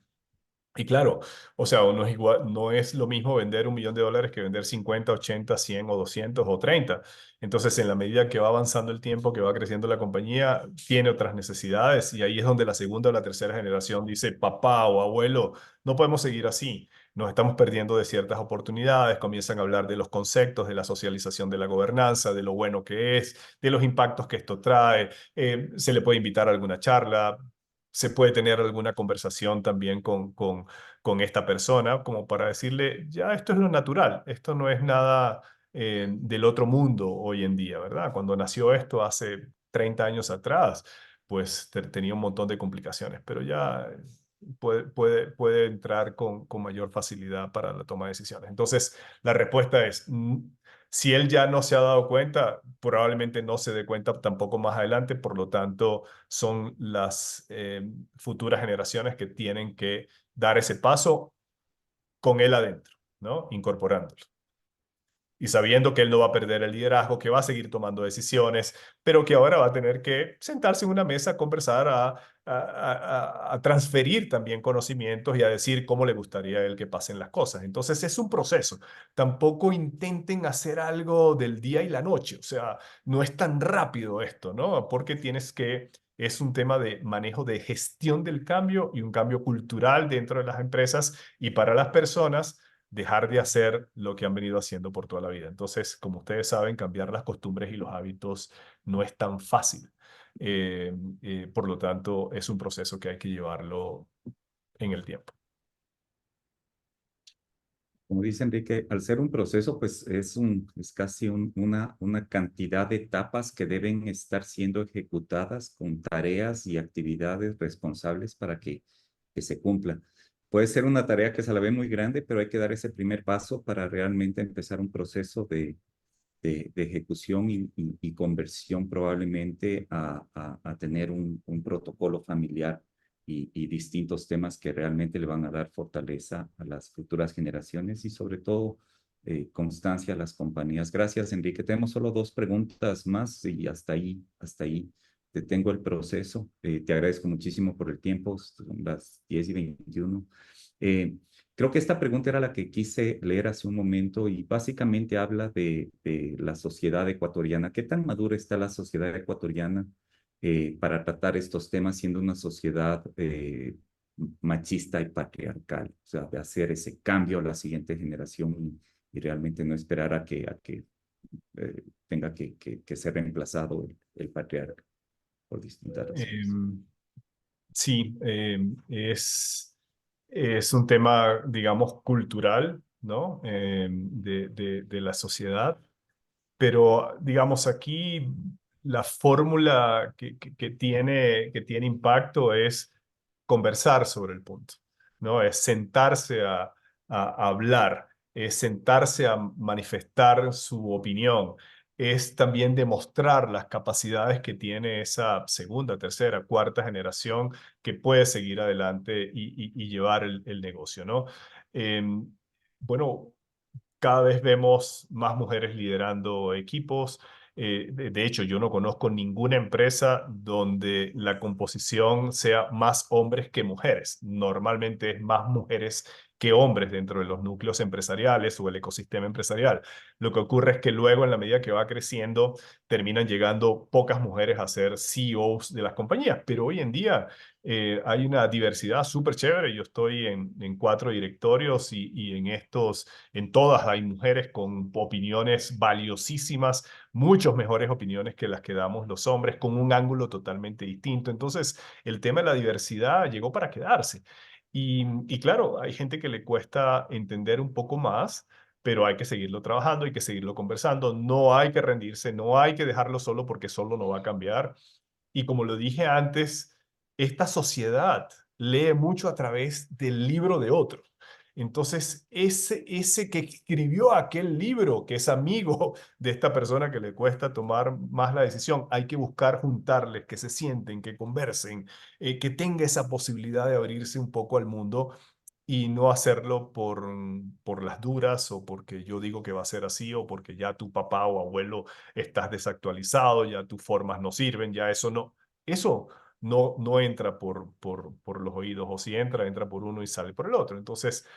Y claro, o sea, no es igual, no es lo mismo vender $1 millón que vender 50, 80, 100 o 200 o 30. Entonces, en la medida que va avanzando el tiempo, que va creciendo la compañía, tiene otras necesidades y ahí es donde la segunda o la tercera generación dice, papá o abuelo, no podemos seguir así. Nos estamos perdiendo de ciertas oportunidades, comienzan a hablar de los conceptos, de la socialización de la gobernanza, de lo bueno que es, de los impactos que esto trae. Se le puede invitar a alguna charla, se puede tener alguna conversación también con esta persona, como para decirle, ya esto es lo natural, esto no es nada del otro mundo hoy en día, ¿verdad? Cuando nació esto hace 30 años atrás, pues tenía un montón de complicaciones, pero ya puede entrar con mayor facilidad para la toma de decisiones. Entonces, la respuesta es, si él ya no se ha dado cuenta, probablemente no se dé cuenta tampoco más adelante, por lo tanto, son las futuras generaciones que tienen que dar ese paso con él adentro, ¿no? Incorporándolo y sabiendo que él no va a perder el liderazgo, que va a seguir tomando decisiones, pero que ahora va a tener que sentarse en una mesa a conversar, a transferir también conocimientos y a decir cómo le gustaría a él que pasen las cosas. Entonces es un proceso. Tampoco intenten hacer algo del día y la noche, o sea, no es tan rápido esto, ¿no? Porque tienes que... Es un tema de manejo de gestión del cambio y un cambio cultural dentro de las empresas y para las personas dejar de hacer lo que han venido haciendo por toda la vida. Entonces, como ustedes saben, cambiar las costumbres y los hábitos no es tan fácil. Por lo tanto, es un proceso que hay que llevarlo en el tiempo. Como dice Enrique, al ser un proceso, pues es casi una cantidad de etapas que deben estar siendo ejecutadas con tareas y actividades responsables para que se cumplan. Puede ser una tarea que se la ve muy grande, pero hay que dar ese primer paso para realmente empezar un proceso de ejecución y conversión probablemente a tener un protocolo familiar y distintos temas que realmente le van a dar fortaleza a las futuras generaciones y sobre todo constancia a las compañías. Gracias, Enrique. Tenemos solo dos preguntas más y hasta ahí detengo el proceso. Te agradezco muchísimo por el tiempo, son las 10:21. Eh, Creo que esta pregunta era la que quise leer hace un momento y básicamente habla de la sociedad ecuatoriana. ¿Qué tan madura está la sociedad ecuatoriana para tratar estos temas siendo una sociedad machista y patriarcal? O sea, de hacer ese cambio a la siguiente generación y realmente no esperar a que tenga que ser reemplazado el patriarca por distintas razones. Eh, sí, es un tema, digamos, cultural, ¿no? De la sociedad. Pero, digamos, aquí la fórmula que tiene impacto es conversar sobre el punto, ¿no? Es sentarse a hablar, es sentarse a manifestar su opinión, es también demostrar las capacidades que tiene esa segunda, tercera, cuarta generación que puede seguir adelante y llevar el negocio, ¿no? Bueno, cada vez vemos más mujeres liderando equipos. De hecho, yo no conozco ninguna empresa donde la composición sea más hombres que mujeres. Normalmente es más mujeres que hombres dentro de los núcleos empresariales o el ecosistema empresarial. Lo que ocurre es que luego, en la medida que va creciendo, terminan llegando pocas mujeres a ser CEOs de las compañías, pero hoy en día hay una diversidad súper chévere. Yo estoy en 4 directorios y en todas hay mujeres con opiniones valiosísimas, muchas mejores opiniones que las que damos los hombres, con un ángulo totalmente distinto. Entonces, el tema de la diversidad llegó para quedarse. Y claro, hay gente que le cuesta entender un poco más, pero hay que seguirlo trabajando, hay que seguirlo conversando, no hay que rendirse, no hay que dejarlo solo porque solo no va a cambiar. Y como lo dije antes, esta sociedad lee mucho a través del libro de otro. Entonces, ese que escribió aquel libro, que es amigo de esta persona que le cuesta tomar más la decisión, hay que buscar juntarles, que se sienten, que conversen, que tenga esa posibilidad de abrirse un poco al mundo y no hacerlo por las duras o porque yo digo que va a ser así o porque ya tu papá o abuelo estás desactualizado, ya tus formas no sirven, ya eso no entra por los oídos, o si entra, entra por uno y sale por el otro. Entonces,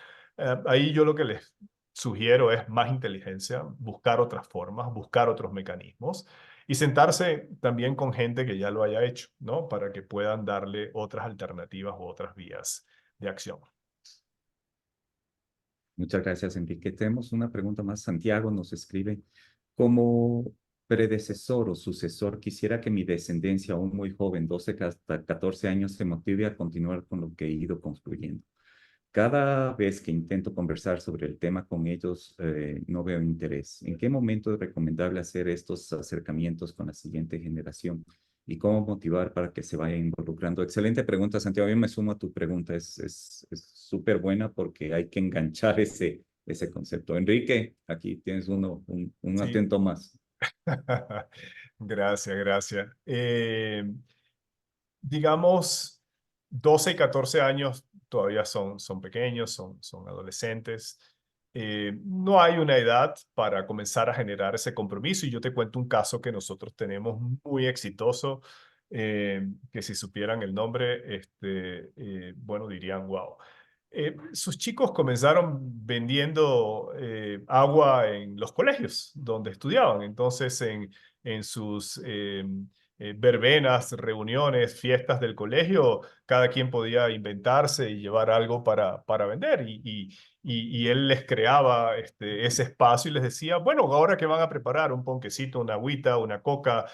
ahí yo lo que les sugiero es más inteligencia, buscar otras formas, buscar otros mecanismos y sentarse también con gente que ya lo haya hecho, ¿no? Para que puedan darle otras alternativas o otras vías de acción. Muchas gracias, Enrique. Tenemos una pregunta más. Santiago nos escribe, como predecesor o sucesor, quisiera que mi descendencia, aún muy joven, 12 hasta 14 años, se motive a continuar con lo que he ido construyendo. Cada vez que intento conversar sobre el tema con ellos, no veo interés. ¿En qué momento es recomendable hacer estos acercamientos con la siguiente generación? ¿Y cómo motivar para que se vaya involucrando? Excelente pregunta, Santiago. Yo me sumo a tu pregunta. Es súper buena porque hay que enganchar ese concepto. Enrique, aquí tienes un Sí. atento más. Gracias, gracias. Digamos, 12 y 14 años todavía son pequeños, son adolescentes. No hay una edad para comenzar a generar ese compromiso y yo te cuento un caso que nosotros tenemos muy exitoso, que si supieran el nombre, bueno, dirían, wow. Sus chicos comenzaron vendiendo agua en los colegios donde estudiaban. Entonces, en sus verbenas, reuniones, fiestas del colegio, cada quien podía inventarse y llevar algo para vender. Y él les creaba ese espacio y les decía, bueno, ahora que van a preparar un ponquecito, una agüita, una coca,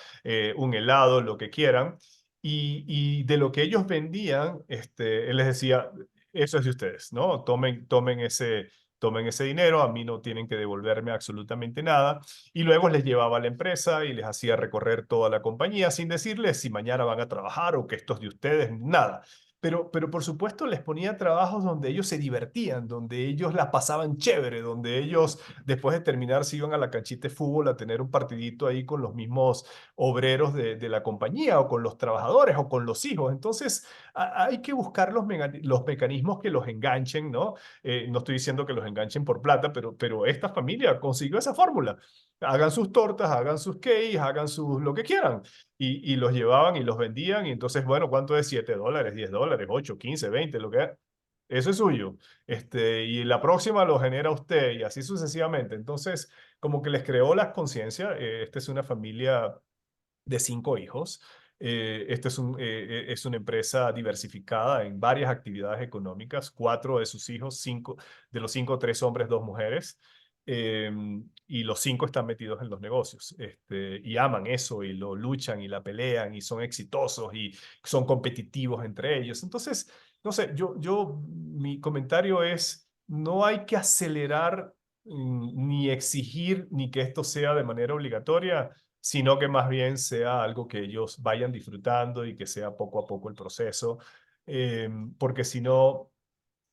un helado, lo que quieran. Y de lo que ellos vendían, él les decía, eso es de ustedes, ¿no? Tomen ese dinero, a mí no tienen que devolverme absolutamente nada. Y luego les llevaba a la empresa y les hacía recorrer toda la compañía sin decirles si mañana van a trabajar o que esto es de ustedes, nada. Pero por supuesto les ponía trabajos donde ellos se divertían, donde ellos la pasaban chévere, donde ellos después de terminar se iban a la canchita de fútbol a tener un partidito ahí con los mismos obreros de la compañía o con los trabajadores o con los hijos. Entonces hay que buscar los mecanismos que los enganchen, ¿no? No estoy diciendo que los enganchen por plata, pero esta familia consiguió esa fórmula. Hagan sus tortas, hagan sus cakes, hagan sus lo que quieran. Y los llevaban y los vendían. Y entonces, bueno, ¿cuánto es? $7, $10, 8, 15, 20, lo que es. Eso es suyo. Y la próxima lo genera usted y así sucesivamente. Entonces, como que les creó la conciencia. Esta es una familia de 5 hijos. Es una empresa diversificada en varias actividades económicas. 4 de sus hijos, de los 5, 3 hombres, 2 mujeres. eh, y los 5 están metidos en los negocios. Y aman eso y lo luchan y la pelean y son exitosos y son competitivos entre ellos. Entonces, no sé, mi comentario es, no hay que acelerar ni exigir ni que esto sea de manera obligatoria, sino que más bien sea algo que ellos vayan disfrutando y que sea poco a poco el proceso, porque si no,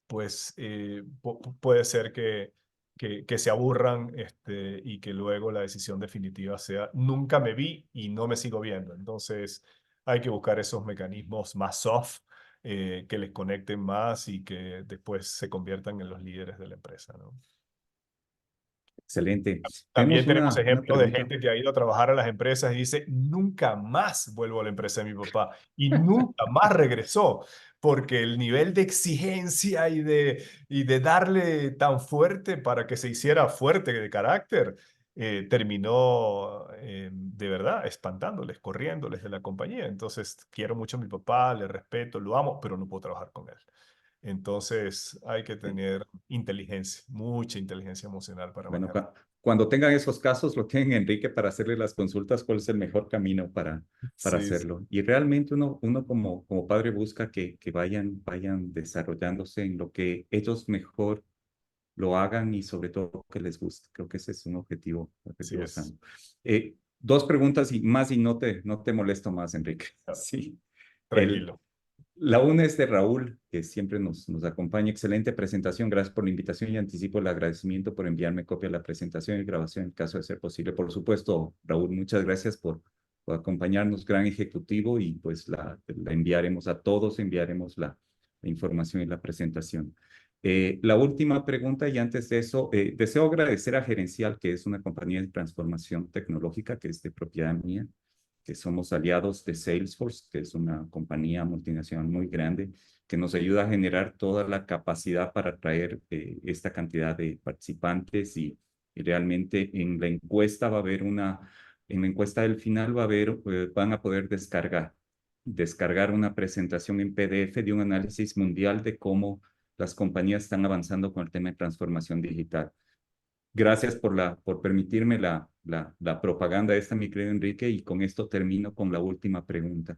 pues puede ser que se aburran y que luego la decisión definitiva sea, nunca me vi y no me sigo viendo. Entonces hay que buscar esos mecanismos más soft, que les conecten más y que después se conviertan en los líderes de la empresa, ¿no? Excelente. También Tenemos tenemos una ejemplos de pregunta. gente que ha ido a trabajar a las empresas y dice, nunca más vuelvo a la empresa de mi papá y nunca más regresó, porque el nivel de exigencia y de darle tan fuerte para que se hiciera fuerte de carácter, terminó de verdad espantándoles, corriéndoles de la compañía. Entonces, quiero mucho a mi papá, le respeto, lo amo, pero no puedo trabajar con él. Entonces, hay que tener inteligencia, mucha inteligencia emocional para Bueno, manejar. cuando tengan esos casos, lo tienen Enrique para hacerle las consultas, cuál es el mejor camino para Sí, sí. hacerlo. Y realmente uno como padre busca que vayan desarrollándose en lo que ellos mejor lo hagan y sobre todo que les guste. Creo que ese es un Así objetivo es. sano. Dos preguntas y más y no te molesto más, Enrique. Sí. El, Tranquilo. la una es de Raúl, que siempre nos acompaña. Excelente presentación. Gracias por la invitación y anticipo el agradecimiento por enviarme copia de la presentación y grabación en caso de ser posible. Por supuesto, Raúl, muchas gracias por acompañarnos, gran ejecutivo, y pues la enviaremos a todos, enviaremos la información y la presentación. La última pregunta, y antes de eso, deseo agradecer a Gerencial, que es una compañía de transformación tecnológica que es de propiedad mía, que somos aliados de Salesforce, que es una compañía multinacional muy grande, que nos ayuda a generar toda la capacidad para atraer esta cantidad de participantes y realmente en la encuesta va a haber en la encuesta del final van a poder descargar una presentación en PDF de un análisis mundial de cómo las compañías están avanzando con el tema de transformación digital. Gracias por permitirme la propaganda esta, mi querido Enrique, y con esto termino con la última pregunta.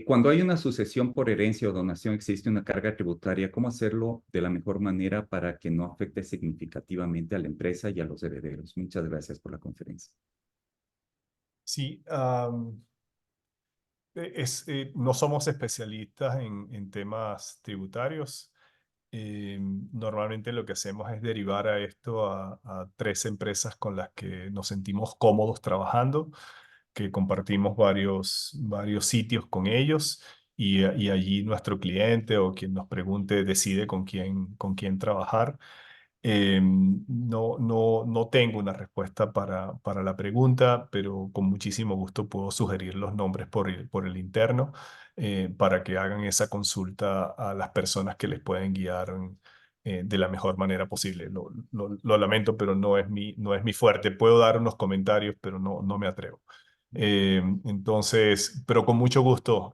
Cuando hay una sucesión por herencia o donación, existe una carga tributaria. ¿Cómo hacerlo de la mejor manera para que no afecte significativamente a la empresa y a los herederos? Muchas gracias por la conferencia. Sí, no somos especialistas en temas tributarios. Normalmente lo que hacemos es derivar a esto a tres empresas con las que nos sentimos cómodos trabajando, que compartimos varios sitios con ellos y allí nuestro cliente o quien nos pregunte decide con quién trabajar. No tengo una respuesta para la pregunta, pero con muchísimo gusto puedo sugerir los nombres por el interno para que hagan esa consulta a las personas que les pueden guiar de la mejor manera posible. Lo lamento, pero no es mi fuerte. Puedo dar unos comentarios, pero no me atrevo. Entonces, pero con mucho gusto,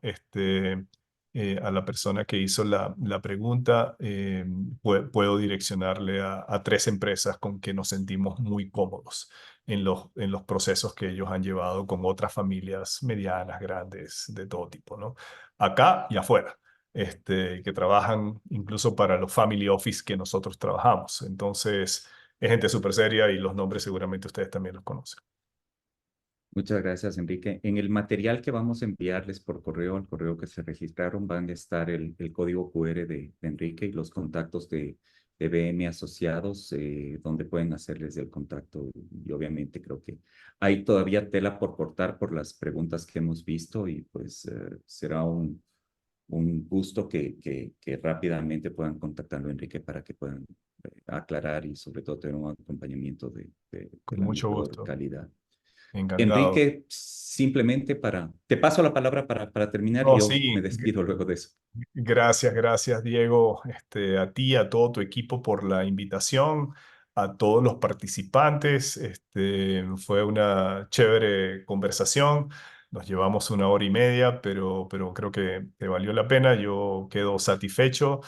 a la persona que hizo la pregunta, puedo direccionarle a tres empresas con que nos sentimos muy cómodos en los procesos que ellos han llevado con otras familias medianas, grandes, de todo tipo, ¿no? Acá y afuera, que trabajan incluso para los family office que nosotros trabajamos. Entonces, es gente súper seria y los nombres seguramente ustedes también los conocen. Muchas gracias, Enrique. En el material que vamos a enviarles por correo, al correo que se registraron, van a estar el código QR de Enrique y los contactos de BM asociados, donde pueden hacerles el contacto. Y obviamente creo que hay todavía tela por cortar por las preguntas que hemos visto y pues será un gusto que rápidamente puedan contactarlo, Enrique, para que puedan aclarar y sobre todo tener un acompañamiento de Con la mucho mejor gusto. calidad. Encantado. Enrique, simplemente te paso la palabra para terminar y No, yo me sí, despido luego de eso. gracias, Diego, a ti, a todo tu equipo por la invitación, a todos los participantes. Fue una chévere conversación. Nos llevamos 1 hora y media, pero creo que valió la pena. Yo quedo satisfecho,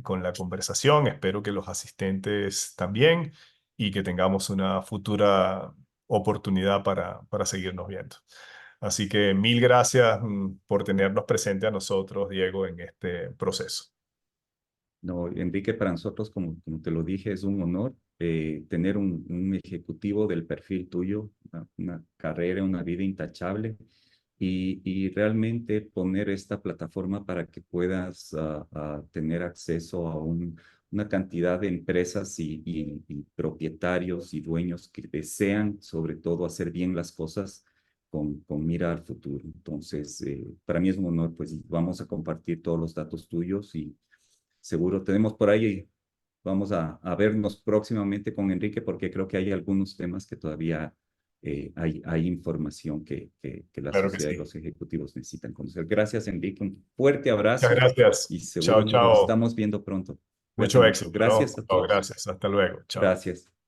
con la conversación. Espero que los asistentes también y que tengamos una futura oportunidad para seguirnos viendo. Así que mil gracias por tenernos presente a nosotros, Diego, en este proceso. No, Enrique, para nosotros, como te lo dije, es un honor tener un ejecutivo del perfil tuyo, una carrera, una vida intachable y realmente poner esta plataforma para que puedas tener acceso a una cantidad de empresas y propietarios y dueños que desean sobre todo hacer bien las cosas con mira al futuro. Entonces, para mí es un honor, pues vamos a compartir todos los datos tuyos y seguro tenemos por ahí a vernos próximamente con Enrique porque creo que hay algunos temas que todavía hay información que la Claro que sociedad y sí. los ejecutivos necesitan conocer. Gracias, Enrique. Un fuerte Muchas abrazo gracias. y seguro Chao, nos chao. estamos viendo pronto. Cuídate Mucho mucho. éxito, ¿no? Gracias a No, todos. gracias. Hasta luego. Chao. Gracias.